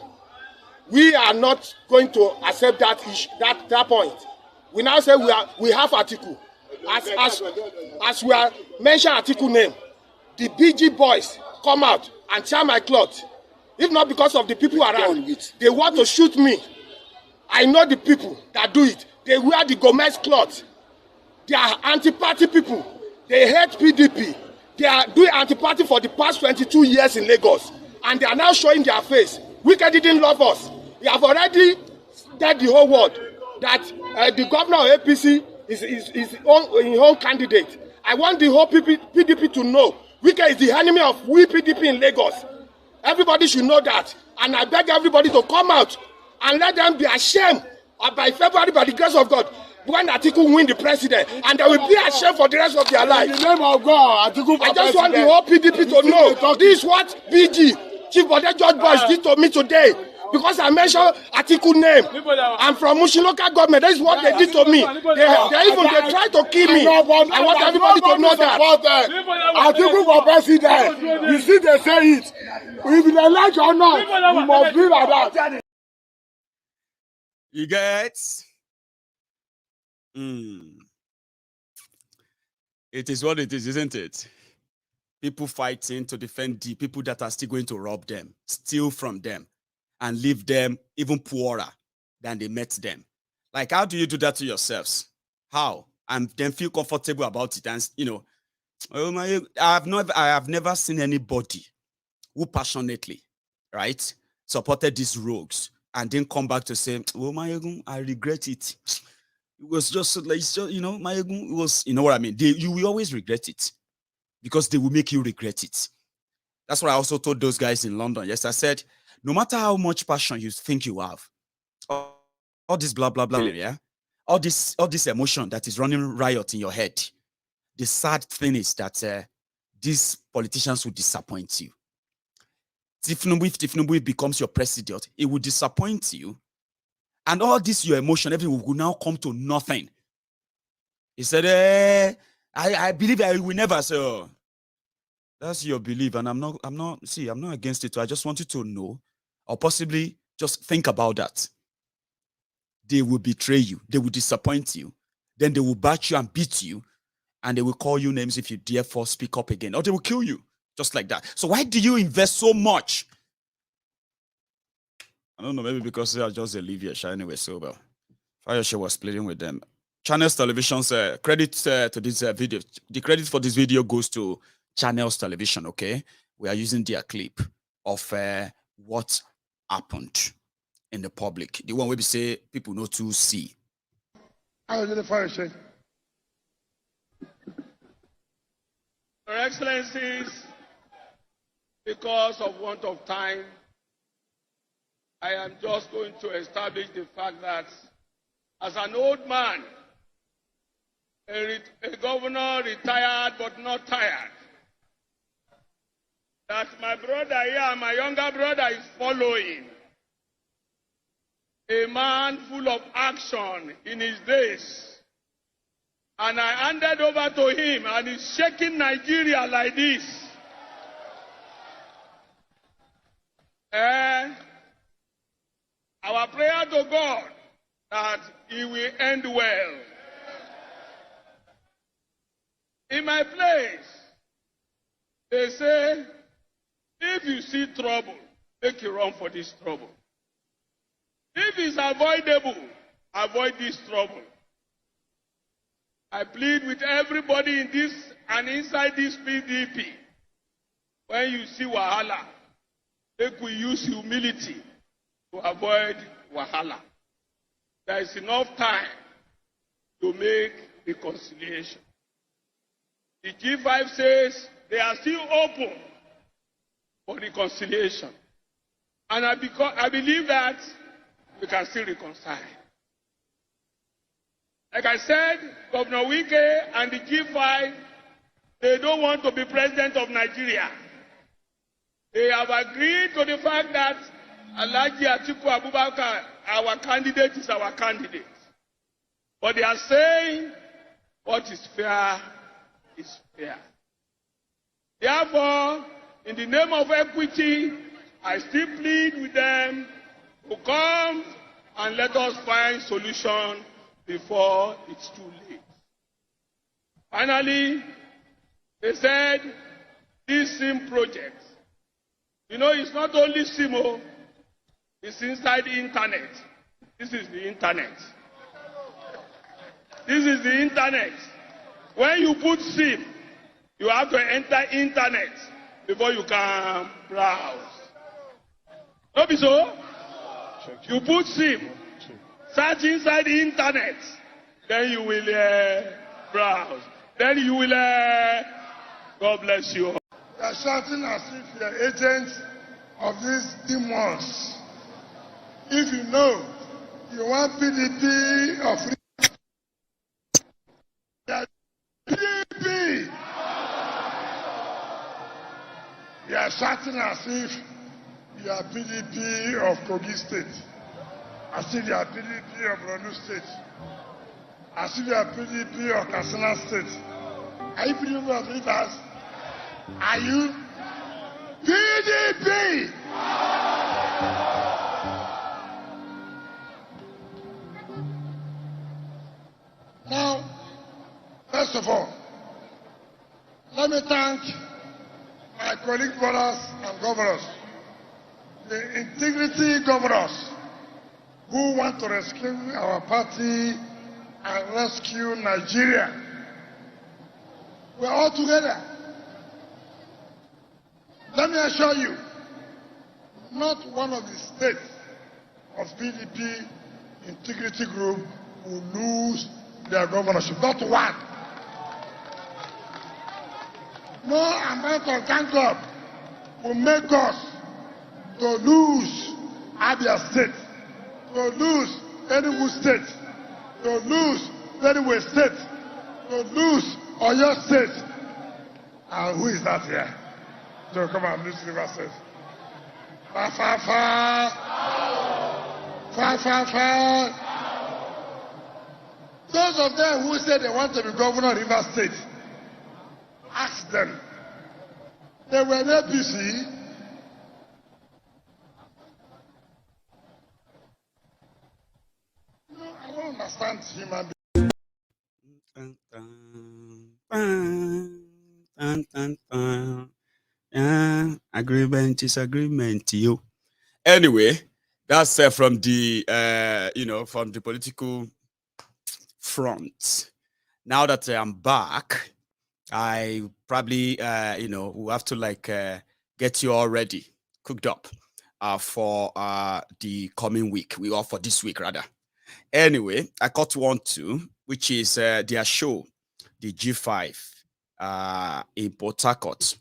Speaker 9: We are not going to accept that issue, that point. We now say we have Atiku. As we are mentioning Atiku name, the BG boys come out and tear my cloth. If not because of the people around, they want to shoot me. I know the people that do it. They wear the Gomez cloth. They are anti-party people. They hate PDP. They are doing anti-party for the past 22 years in Lagos. And they are now showing their face. Wike didn't love us. We have already told the whole world that the governor of APC is his own candidate. I want the whole PDP to know Wike is the enemy of we PDP in Lagos. Everybody should know that. And I beg everybody to come out and let them be ashamed by February, by the grace of God, when Atiku win the president, and they will be ashamed for the rest of their life.
Speaker 8: In the name of God, Atiku
Speaker 9: I just want the whole PDP to know this is what BG, Chief Bode George Boys did to me today. Because I mentioned Atiku name. I'm from Mushin local government. That is what they did to me. They tried to kill me. I want everybody to know that.
Speaker 8: Atiku for president. You see they say it. If they like or not, we must be like that.
Speaker 4: You get? It is what it is, isn't it? People fighting to defend the people that are still going to rob them, steal from them, and leave them even poorer than they met them. Like, how do you do that to yourselves? How? And then feel comfortable about it. And, I have never seen anybody who passionately, right, supported these rogues and then come back to say, well, Maiyegun, I regret it. It was just like, Maiyegun, it was, you know what I mean? You will always regret it because they will make you regret it. That's what I also told those guys in London. Yes, I said, no matter how much passion you think you have, all this blah, blah, blah, yeah? All this emotion that is running riot in your head, the sad thing is that these politicians will disappoint you. If Tinubu becomes your president, it will disappoint you. And all this, your emotion, everything will now come to nothing. He said, I believe I will never say, oh, that's your belief. And I'm not against it. I just want you to know, or possibly just think about that. They will betray you. They will disappoint you. Then they will bat you and beat you. And they will call you names if you therefore speak up again. Or they will kill you. Just like that. So why do you invest so much? I don't know, maybe because they are just a Livia anyway, so well. Fayoshe was splitting with them. Channels Television's credit to this video. The credit for this video goes to Channels Television, okay? We are using their clip of what happened in the public. The one where we say people know to see.
Speaker 10: Your Excellencies, because of want of time, I am just going to establish the fact that as an old man, a governor retired but not tired, that my brother here, my younger brother, is following. A man full of action in his days. And I handed over to him, and he's shaking Nigeria like this. Our prayer to God that he will end well. In my place, they say, if you see trouble, make you run for this trouble. If it's avoidable, avoid this trouble. I plead with everybody in this and inside this PDP. When you see wahala, make we use humility to avoid wahala. There is enough time to make reconciliation. The G5 says they are still open for reconciliation. And I believe that we can still reconcile. Like I said, Governor Wike and the G5, they don't want to be president of Nigeria. They have agreed to the fact that Alhaji Atiku Abubakar, our candidate, is our candidate. But they are saying what is fair is fair. Therefore, in the name of equity, I still plead with them to come and let us find solution before it's too late. Finally, they said this SIM project, you know, it's not only SIM, it's inside the internet. This is the internet. This is the internet. When you put SIM, you have to enter internet before you can browse. Not be so? You put SIM, search inside the internet, then you will browse. Then you will, God bless you.
Speaker 8: They are shouting as if they are agents of these demons. If you know you want PDP of PDP, they are shouting as if you are PDP of Kogi State. As if you are PDP of Borno State. As if you are PDP of Katsina State. Are you PDP of Rivers? Are you PDP? Now, first of all, let me thank my colleague brothers and governors, the integrity governors, who want to rescue our party and rescue Nigeria. We're all together. Let me assure you, not one of the states of PDP integrity group will lose their governorship. Not one. No amount of gang up will make us to lose Abia State, to lose Enugu State, to lose Benue State, to lose Oyo State. And who is that here? So come on, lose River State. Fa fa fa. Fa fa fa. Those of them who say they want to be governor of River State, ask them. They were in APC. No, I don't understand human
Speaker 4: beings. Agreement is agreement, you. Anyway, that's from the from the political front. Now that I'm back, I probably, will have to get you all ready, cooked up for the coming week. For this week rather. Anyway, I got one too, which is their show, the G5 in Port Harcourt.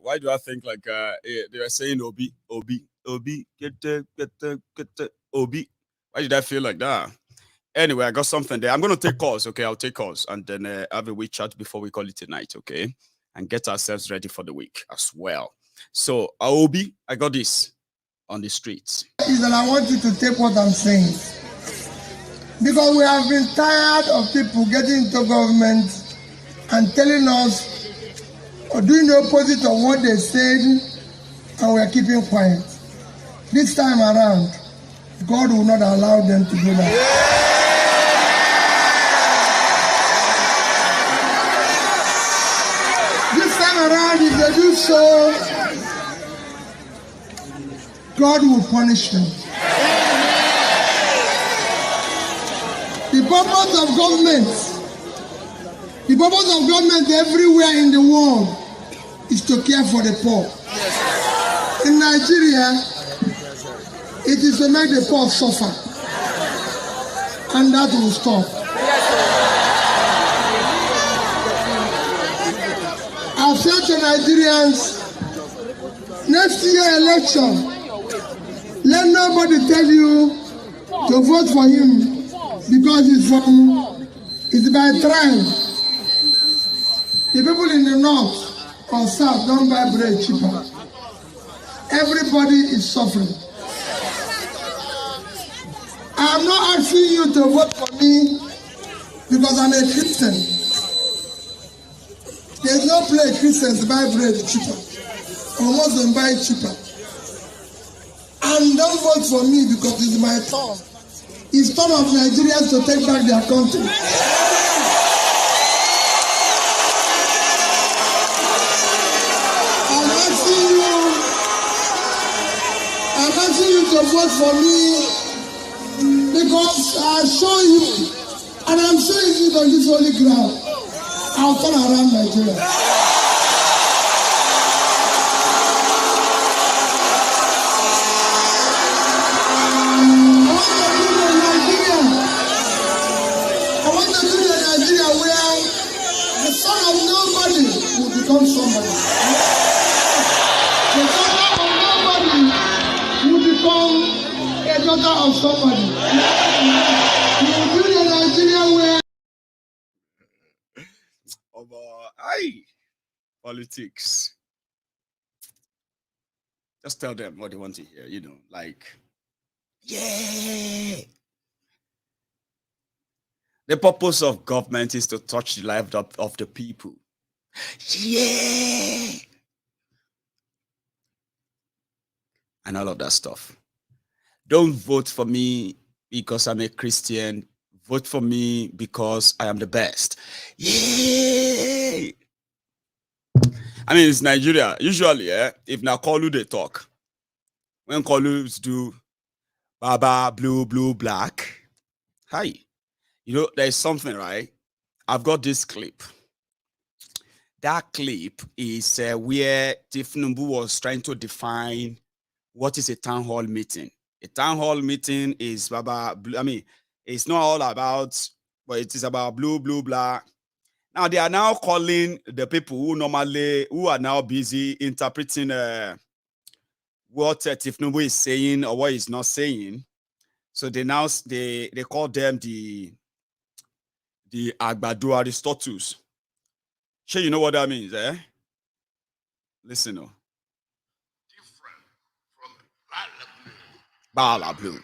Speaker 4: Why do I think they are saying Obi, get Obi? Why did I feel like that? Anyway, I got something there. I'm going to take calls, okay? I'll take calls and then have a wee chat before we call it a night, okay? And get ourselves ready for the week as well. So, Obi, I got this on the streets.
Speaker 11: Is that I want you to take what I'm saying. Because we have been tired of people getting into government and telling us or doing the opposite of what they said, and we are keeping quiet. This time around, God will not allow them to do that. This time around, if they do so, God will punish them. The purpose of government everywhere in the world is to care for the poor. In Nigeria, it is to make the poor suffer. And that will stop. I've said to Nigerians, next year election, let nobody tell you to vote for him because it's by tribe. The people in the north or south don't buy bread cheaper. Everybody is suffering. I'm not asking you to vote for me because I'm a Christian. There's no place Christians buy bread cheaper. Or Muslims buy it cheaper. And don't vote for me because it's my turn. It's turn of Nigerians to take back their country. I'm asking you to vote for me because I show you, and I'm showing you on this holy ground, I'll turn around Nigeria. I want to do a Nigeria where the son of nobody will become somebody. The son of nobody will become a daughter of somebody. You will build a Nigeria where.
Speaker 4: Aye, politics. Just tell them what they want to hear, you know, like, yeah. The purpose of government is to touch the life of the people. Yeah. And all of that stuff. Don't vote for me because I'm a Christian. Vote for me because I am the best. Yeah. I mean, it's Nigeria. Usually, if now Kolu they talk, when Kolus do Baba, blue, black, hi. You know, there's something, right? I've got this clip. That clip is where Tinubu was trying to define what is a town hall meeting. A town hall meeting is Baba, I mean, it's not all about, but it is about blue, black. Now they are now calling the people who are now busy interpreting what Tinubu is saying or what he's not saying. So they call them the Agbado Aristoteles. Sure, you know what that means, eh? Listen, oh.
Speaker 12: Different from Bala
Speaker 4: Bala blue,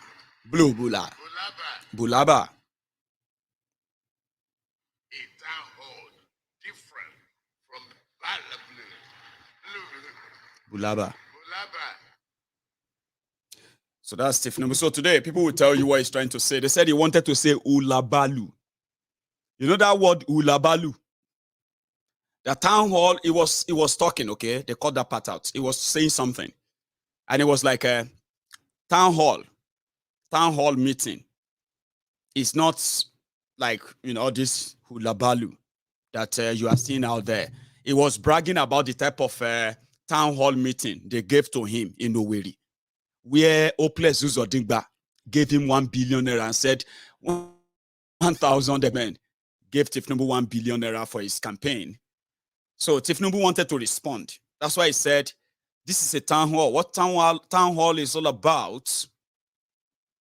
Speaker 4: Bulala, Bulaba.
Speaker 12: A town hall different from Bala
Speaker 4: Bulaba. So that's Tinubu. So today, people will tell you what he's trying to say. They said he wanted to say Ulabalu. You know that word Ulabalu? The town hall, it was talking, okay? They cut that part out. It was saying something. And it was like a town hall meeting. It's not like, you know, this Ulabalu that you are seeing out there. It was bragging about the type of town hall meeting they gave to him in Owerri, where Oples Uzodingba gave him 1 billion naira and said 1,000 men gave Tinubu 1 billion naira for his campaign. So Tinubu wanted to respond. That's why he said, this is a town hall. What town hall is all about?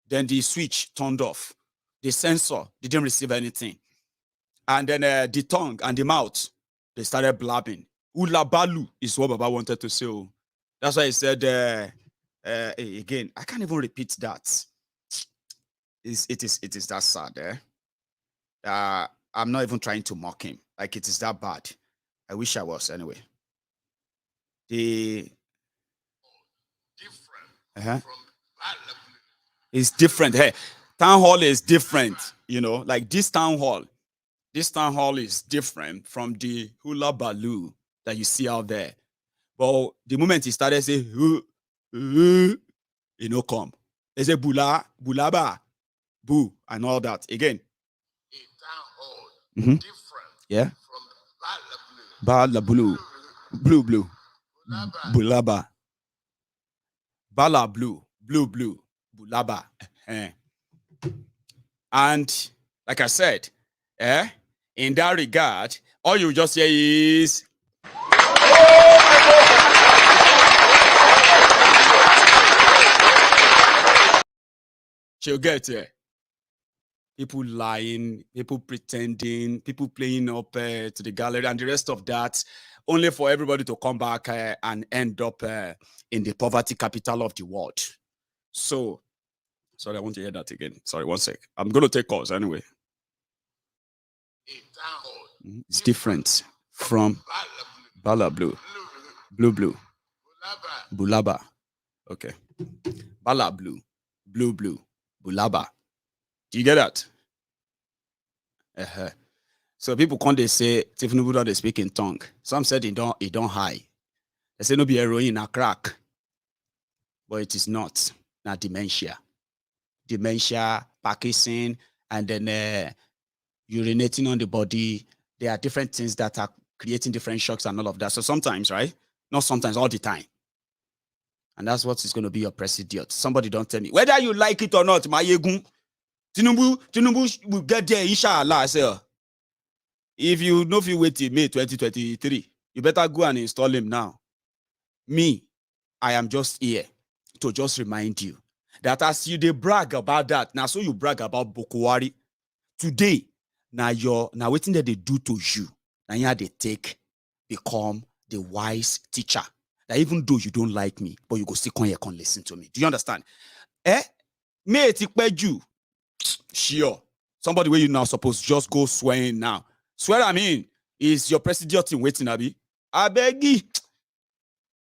Speaker 4: Then the switch turned off. The sensor didn't receive anything. And then the tongue and the mouth, they started blabbing. Ulabalu is what Baba wanted to say. That's why he said, again, I can't even repeat that. It is that sad. I'm not even trying to mock him. Like, it is that bad. I wish I was anyway. It's different. Hey, town hall is different. You know, like this town hall is different from the hula baloo that you see out there. But the moment he started saying, you know, come. They say bulaba, boo, and all that. Again.
Speaker 12: A town hall
Speaker 4: different. Yeah.
Speaker 12: From
Speaker 4: Bala blue. Bulaba. Bala blue. Bulaba. And like I said, in that regard, all you just hear is she'll get it. People lying, people pretending, people playing up to the gallery, and the rest of that, only for everybody to come back and end up in the poverty capital of the world. So, sorry, I want to hear that again. Sorry, one sec. I'm going to take calls anyway. It's different from Bala blue. Bulaba. Okay. Bala blue. Bulaba. Do you get that? So people can't they say Tinubu don't they speak in tongue. Some said it don't high. They say no be heroin a crack. But it is not. Now dementia, Parkinson, and then urinating on the body. There are different things that are creating different shocks and all of that. So sometimes, right? Not sometimes, all the time. And that's what is going to be your presidiot. Somebody don't tell me. Whether you like it or not, Maiyegun, Tinubu will get there, inshallah. Say, if you know if you wait till May 2023, you better go and install him now. Me, I am just here to just remind you that as you they brag about that, now so you brag about Bokuwari today. Now waiting that they do to you. Now yeah, they become the wise teacher. That even though you don't like me, but you go still come here, come listen to me. Do you understand? Me you. Sure. Somebody where you now supposed just go swearing now. Swear I mean is your president in waiting, Abi. I beg you.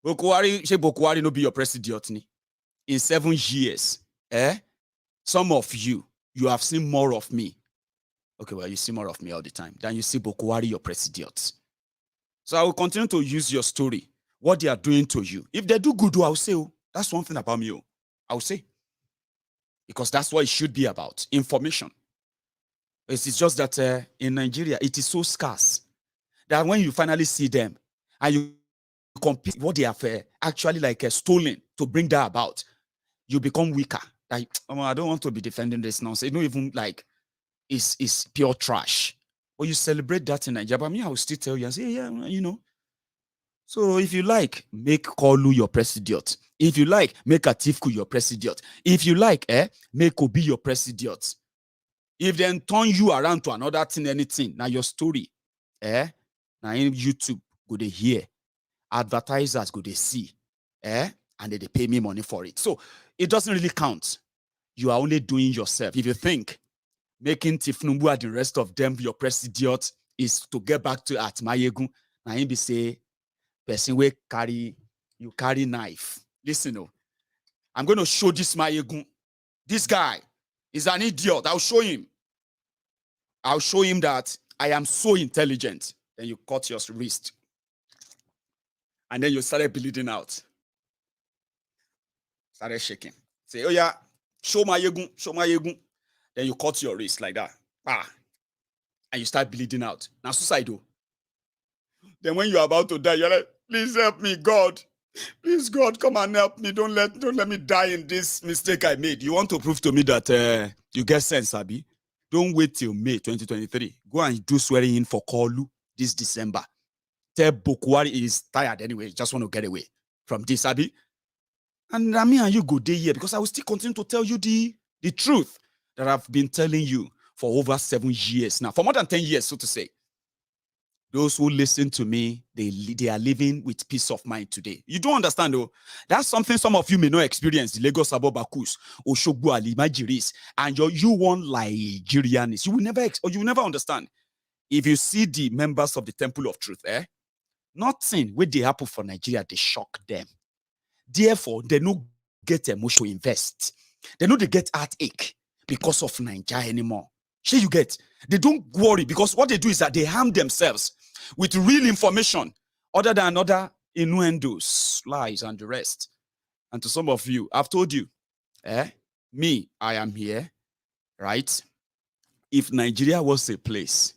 Speaker 4: Bokuwari no be your president in 7 years. Some of you have seen more of me. Okay, well, you see more of me all the time. Then you see Bokuwari, your president. So I will continue to use your story, what they are doing to you. If they do good, I'll say, that's one thing about me. I'll say. Because that's what it should be about, information. It's just that in Nigeria, it is so scarce that when you finally see them and you compete what they have actually stolen to bring that about, you become weaker. Like, I don't want to be defending this nonsense. It's not even like it's pure trash. But you celebrate that in Nigeria. But me, I will still tell you and say, yeah, you know. So if you like, make Kolu your president. If you like, make Atifku your president. If you like, make Obi your president. If then turn you around to another thing, anything, now your story, now in YouTube, go they hear, advertisers go they see, and they pay me money for it. So it doesn't really count. You are only doing yourself. If you think making Tinubu and the rest of them your president is to get back to at Maiyegun, now him be say, person we carry knife. Listen, I'm going to show this Maiyegun. This guy is an idiot. I'll show him. I'll show him that I am so intelligent. Then you cut your wrist. And then you started bleeding out. Started shaking. Say, oh yeah, show Maiyegun. Then you cut your wrist like that. And you start bleeding out. Now suicidal. Then when you're about to die, you're like, please help me, God. Please, God, come and help me. Don't let me die in this mistake I made. You want to prove to me that you get sense, Abi? Don't wait till May 2023. Go and do swearing in for Kolu this December. Tell Bokuwari is tired anyway. Just want to get away from this, Abi. And me and you go day here because I will still continue to tell you the truth that I've been telling you for over 7 years now. For more than 10 years, so to say. Those who listen to me, they are living with peace of mind today. You don't understand, though. That's something some of you may not experience. The Lagos Abobakus, Oshogbo Ali, Majiris, and you want Nigerians. You will never understand. If you see the members of the Temple of Truth, nothing when they happen for Nigeria, they shock them. Therefore, they no get emotional invest. They know they get heartache because of Nigeria anymore. Sure you get. They don't worry because what they do is that they harm themselves with real information other than other innuendos, lies, and the rest. And to some of you, I've told you, me, I am here, right? If Nigeria was a place,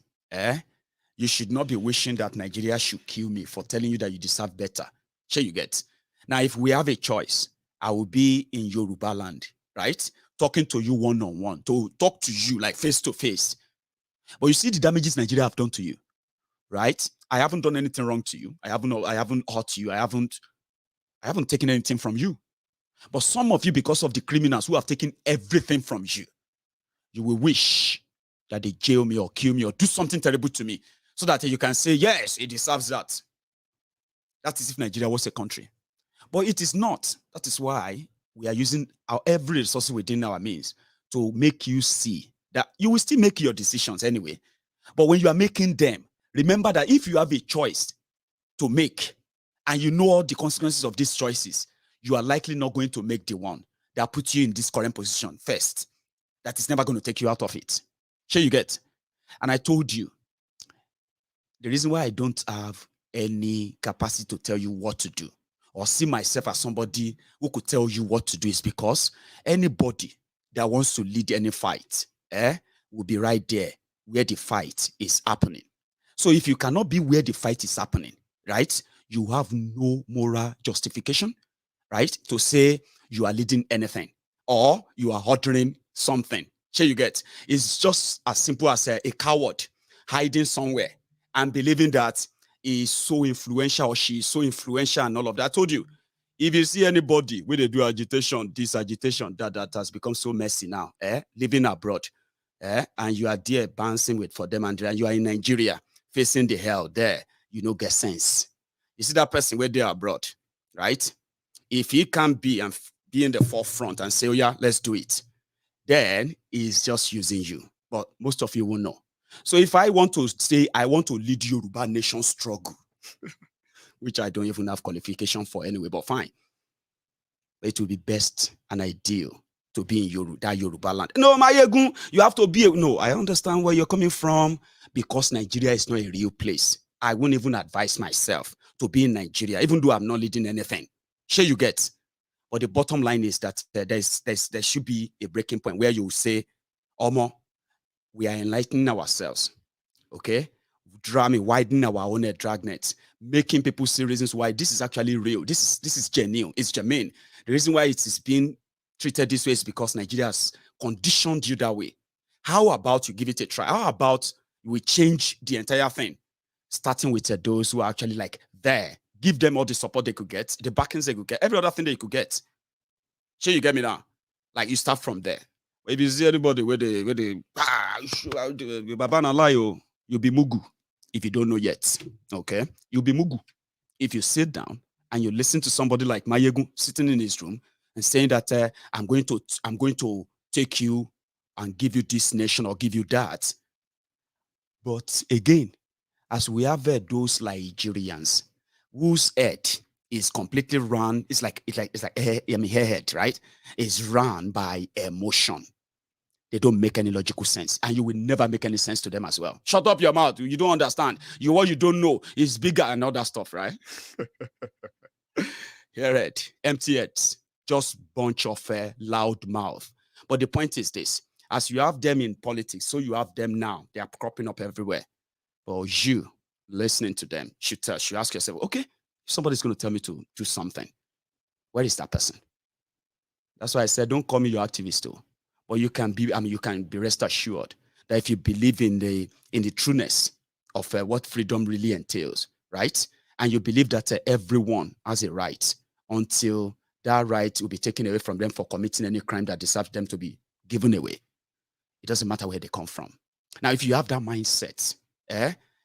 Speaker 4: you should not be wishing that Nigeria should kill me for telling you that you deserve better. Sure you get. Now, if we have a choice, I will be in Yoruba land, right? Talking to you one-on-one, to talk to you like face-to-face. But you see the damages Nigeria have done to you, right? I haven't done anything wrong to you. I haven't hurt you. I haven't taken anything from you. But some of you, because of the criminals who have taken everything from you, you will wish that they jail me or kill me or do something terrible to me so that you can say, yes, it deserves that. That is if Nigeria was a country. But it is not. That is why we are using every resource within our means to make you see that you will still make your decisions anyway. But when you are making them, remember that if you have a choice to make and you know all the consequences of these choices, you are likely not going to make the one that puts you in this current position first. That is never going to take you out of it. Sure you get? And I told you, the reason why I don't have any capacity to tell you what to do or see myself as somebody who could tell you what to do is because anybody that wants to lead any fight, will be right there where the fight is happening. So if you cannot be where the fight is happening, right, you have no moral justification, right, to say you are leading anything or you are ordering something. Sure you get? It's just as simple as a coward hiding somewhere and believing that he is so influential or she is so influential and all of that. I told you, If you see anybody where they do agitation, this agitation, that has become so messy now, living abroad, and you are there bouncing with for them, and you are in Nigeria facing the hell there, you know, get sense. You see that person where they are abroad, right? If he can be and be in the forefront and say, oh yeah, let's do it, then he's just using you. But most of you will know. So if I want to say, I want to lead Yoruba nation struggle, which I don't even have qualification for anyway, but fine. It will be best and ideal to be in that Yoruba land. No, Maiyegun, you have to be. No, I understand where you're coming from because Nigeria is not a real place. I won't even advise myself to be in Nigeria, even though I'm not leading anything. Sure, you get. But the bottom line is that there should be a breaking point where you say, Omo, we are enlightening ourselves. Okay? Widening our own dragnets, making people see reasons why this is actually real. This is genuine. It's germane. The reason why it is being treated this way is because Nigeria has conditioned you that way. How about you give it a try? How about we change the entire thing, starting with those who are actually like there. Give them all the support they could get, the backings they could get, every other thing they could get. Sure, you get me now? Like you start from there. If you see anybody where they you'll be mugu. If you don't know yet, okay, you'll be mugu. If you sit down and you listen to somebody like Maiyegun sitting in his room and saying that I'm going to take you and give you this nation or give you that. But again, as we have those Nigerians whose head is completely run, it's like head, right? It's run by emotion. They don't make any logical sense, and you will never make any sense to them as well. Shut up your mouth. You don't understand. What you don't know is bigger and all that stuff, right? Hear it. Empty heads. Just bunch of loud mouth. But the point is this. As you have them in politics, so you have them now. They are cropping up everywhere. But you, listening to them, should ask yourself, okay, somebody's going to tell me to do something. Where is that person? That's why I said, don't call me your activist too. But you can be, you can be rest assured that if you believe in the trueness of what freedom really entails, right? And you believe that everyone has a right until that right will be taken away from them for committing any crime that deserves them to be given away. It doesn't matter where they come from. Now, if you have that mindset,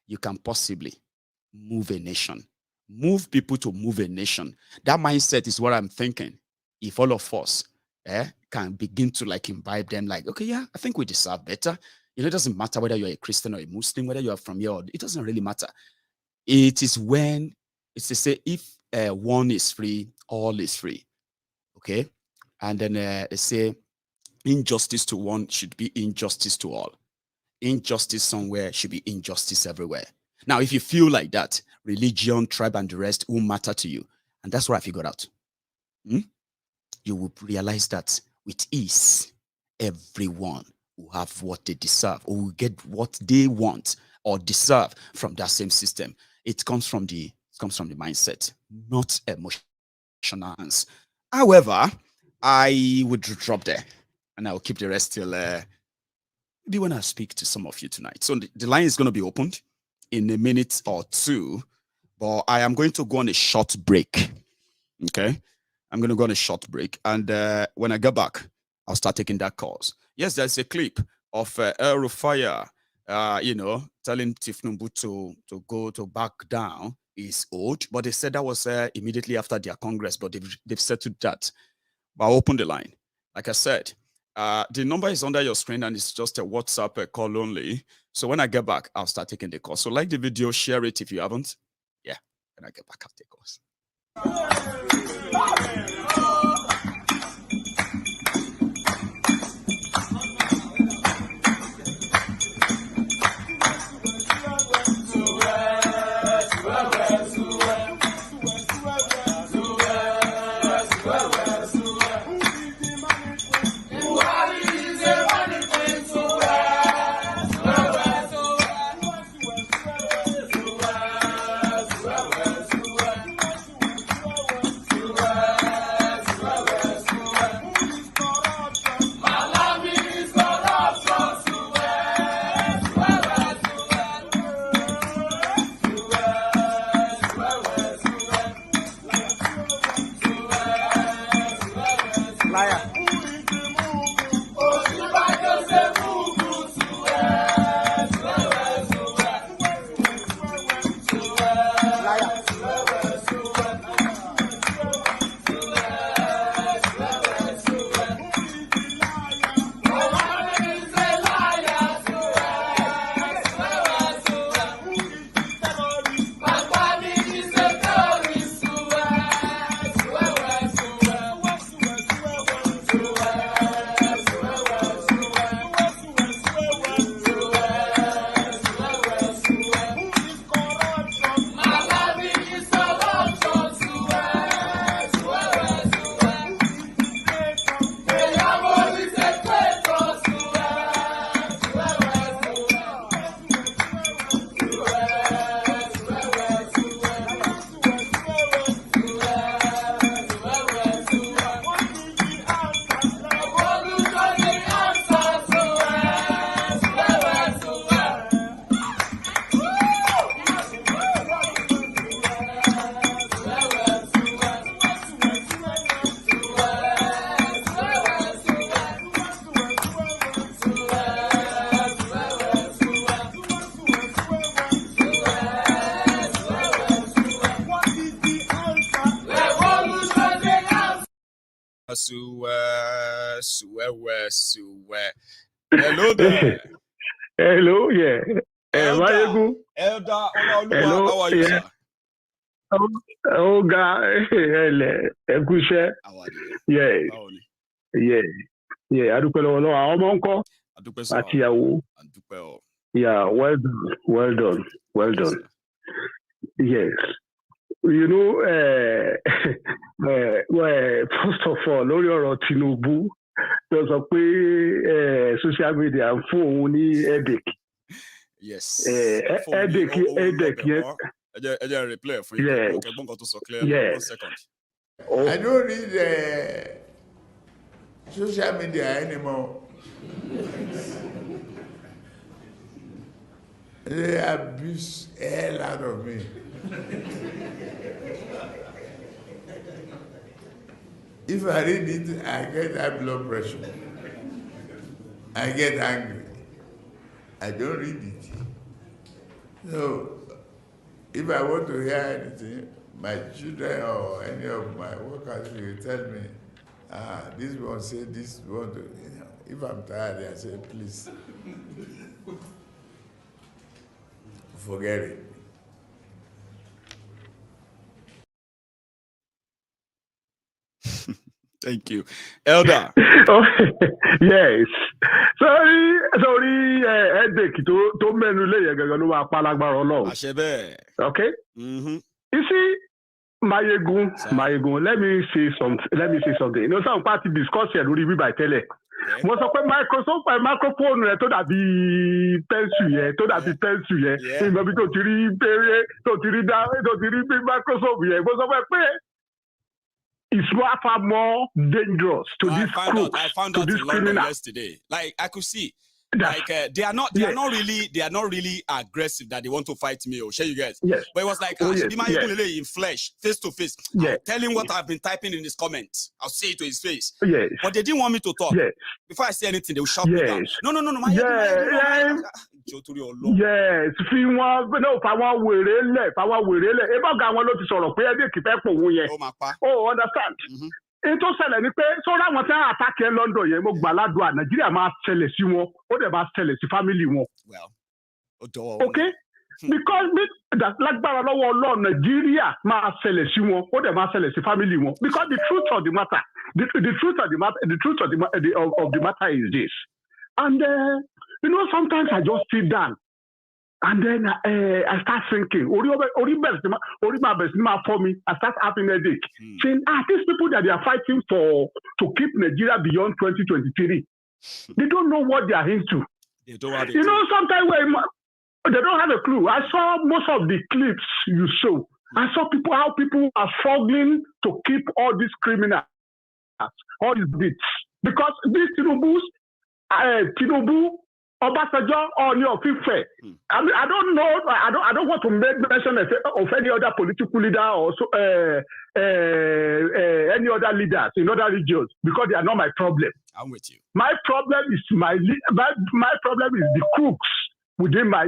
Speaker 4: you can possibly move a nation. Move people to move a nation. That mindset is what I'm thinking. If all of us can begin to like imbibe them, like, okay, yeah, I think we deserve better. You know, it doesn't matter whether you're a Christian or a Muslim, whether you are from here, or it doesn't really matter. It is when it's to say, if one is free, all is free. Okay, and then they say injustice to one should be injustice to all. Injustice somewhere should be injustice everywhere. Now, if you feel like that, religion, tribe, and the rest will matter to you, and that's what I figured out. You will realize that with ease, everyone will have what they deserve, or will get what they want or deserve from that same system. It comes from the mindset, not emotional. However, I would drop there, and I will keep the rest till maybe when I speak to some of you tonight. So the line is going to be opened in a minute or two, but I am going to go on a short break. Okay. I'm going to go on a short break. And when I get back, I'll start taking that calls. Yes, there's a clip of El Rufaya, telling Tinubu to back down is old. But they said that was immediately after their Congress, but they've settled that. But I'll open the line. Like I said, the number is under your screen and it's just a WhatsApp call only. So when I get back, I'll start taking the call. So like the video, share it if you haven't. Yeah, when I get back, I'll take calls. Hello there.
Speaker 13: Hello, yeah.
Speaker 4: Elder,
Speaker 13: Hello,
Speaker 4: how are you, sir?
Speaker 13: Oh, guy.
Speaker 4: How are you?
Speaker 13: Yeah. I do Yeah, well done. Yes. You know, first of all, Lord Tinubu, there's a social media and phone headache.
Speaker 4: Yes.
Speaker 13: Headache, yes.
Speaker 4: Replay for you.
Speaker 13: Yes.
Speaker 4: Okay,
Speaker 13: yes.
Speaker 4: 1 second.
Speaker 6: I don't read social media anymore. They abuse the hell out of me. If I read it, I get high blood pressure. I get angry. I don't read it. So, if I want to hear anything, my children or any of my workers will tell me, this one say this one. If I'm tired, I say, please, forget it.
Speaker 4: Thank you. Elder.
Speaker 13: Yes. Sorry, headache to menu lay Okay?
Speaker 4: Mm-hmm.
Speaker 13: You see, Maiyegun, let me say something. You know, some party discussion will be by tele. Mo sọ pé microphone rẹ tó dàbí pencil yẹn ìmọ̀bí tó ti rí péré tó ti rí Microsoft yẹn mo sọ pé it's far more dangerous to this group.
Speaker 4: I found out in London yesterday. Like I could see, like they are not really aggressive that they want to fight me or share you guys.
Speaker 13: Yes.
Speaker 4: But it was like in flesh, face to face. Tell him what I've been typing in his comments. I'll say it to his face.
Speaker 13: Yes.
Speaker 4: But they didn't want me to talk.
Speaker 13: Yes.
Speaker 4: Before I say anything, they will shut me down. No.
Speaker 13: Yes, understand. Ètò ṣẹlẹ̀ ni pé sọ́ra àwọn tí wọ́n àtàkì ẹ̀ London yẹn mo gbàládùn à Nàìjíríà máa ṣẹlẹ̀ sí wọn ó dẹ̀ máa ṣẹlẹ̀ sí family wọn. Okay? Because lágbára lọ́wọ́ Ọlọ́run Nàìjíríà máa ṣẹlẹ̀ sí wọn ó dẹ̀ máa ṣẹlẹ̀ sí family wọn. Because the truth of the matter is this. And you know, sometimes I just sit down and then I start thinking, for me, I start having a headache. Saying, these people that they are fighting to keep Nigeria beyond 2023, they don't know what they are into.
Speaker 4: They don't have
Speaker 13: you know, sometimes they don't have a clue. I saw most of the clips you show. I saw how people are struggling to keep all these criminals, all these bits. Because these Tinubu, Obasanjo, or Ife. I mean, I don't know. I don't want to make mention of any other political leader or any other leaders in other regions because they are not my problem.
Speaker 4: I'm with you.
Speaker 13: My problem is my problem is the crooks within my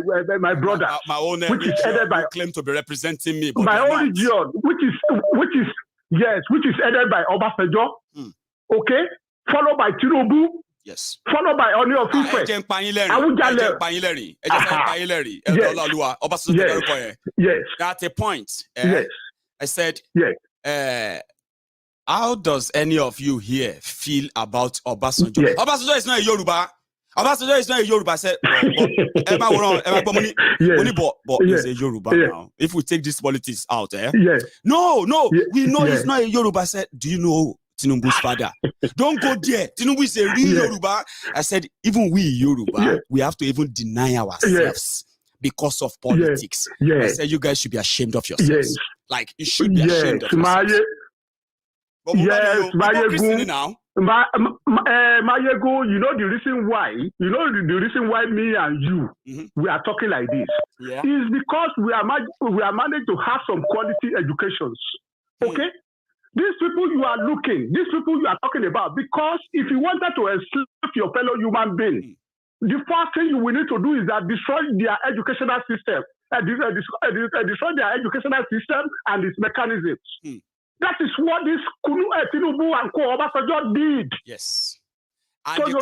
Speaker 13: brother.
Speaker 4: My own
Speaker 13: which is headed by
Speaker 4: claim to be representing me. But
Speaker 13: my own region, which is headed by Obasanjo. Okay, followed by Tinubu.
Speaker 4: Yes.
Speaker 13: Followed by Oni of Ife. Yes.
Speaker 4: At a point,
Speaker 13: yes.
Speaker 4: I said,
Speaker 13: yes.
Speaker 4: How does any of you here feel about Obasanjo? Yes. Obasanjo is not a Yoruba. Obasanjo is not a Yoruba. I said, but he's a Yoruba now. If we take this politics out,
Speaker 13: yes.
Speaker 4: No, we know he's not a Yoruba. I said, do you know Tinubu's father? Don't go there. Tinubu is a real Yoruba. I said, even we Yoruba, we have to even deny ourselves because of politics. I said, you guys should be ashamed of yourselves. Like, you should be ashamed of yourselves.
Speaker 13: Maiyegun now. Maiyegun, you know the reason why? Me and you we are talking like this is because we are managed to have some quality educations. Okay? These people you are talking about, because if you wanted to enslave your fellow human being, the first thing you will need to do is that destroy their educational system, destroy their educational system and its mechanisms. That is what this Tinubu and Obasanjo did.
Speaker 4: Yes. And
Speaker 13: So
Speaker 4: the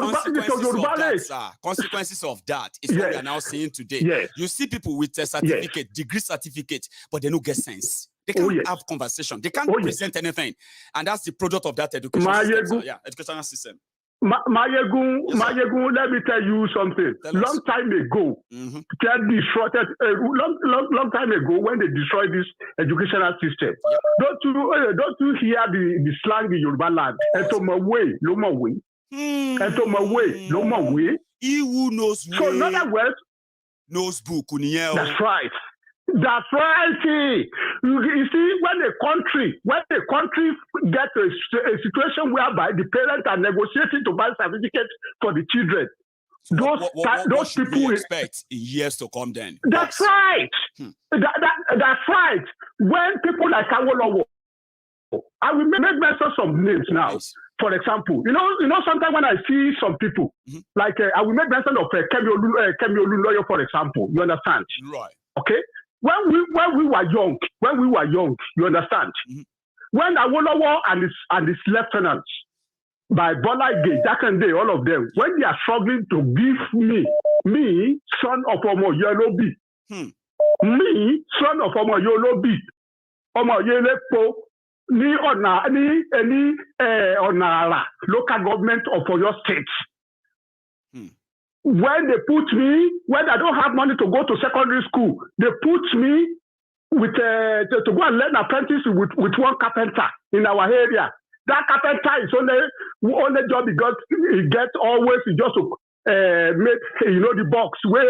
Speaker 4: consequences of that is what we are now seeing today.
Speaker 13: Yes.
Speaker 4: You see people with a certificate, degree certificate, but they don't get sense. They can't have conversation. They can't present anything. And that's the product of that educational system.
Speaker 13: Maiyegun, let me tell you something. Long time ago, long time ago, when they destroyed this educational system, don't you hear the slang in Yoruba land?
Speaker 4: He who knows
Speaker 13: so in other words,
Speaker 4: knows book.
Speaker 13: That's right. That's right. You see, when a country gets a situation whereby the parents are negotiating to buy certificates for the children,
Speaker 4: those people expect in years to come. Then
Speaker 13: that's right. That's right. When people like Awolowo, I will make mention some names now. For example, you know, sometimes when I see some people, like I will make mention of Kemi Olunloyo, for example. You understand?
Speaker 4: Right.
Speaker 13: Okay. When we were young, you understand? When Awolowo and his lieutenants, by Bola Ige, Jakande, all of them, when they are struggling to give me, son of Omo Yolobi, me, son of Omo Yolobi, Omo Yelepo, ni onara local government of Oyo State. When they put me, when I don't have money to go to secondary school, they put me with to go and learn apprentice with one carpenter in our area. That carpenter is only job he gets always just to make the box where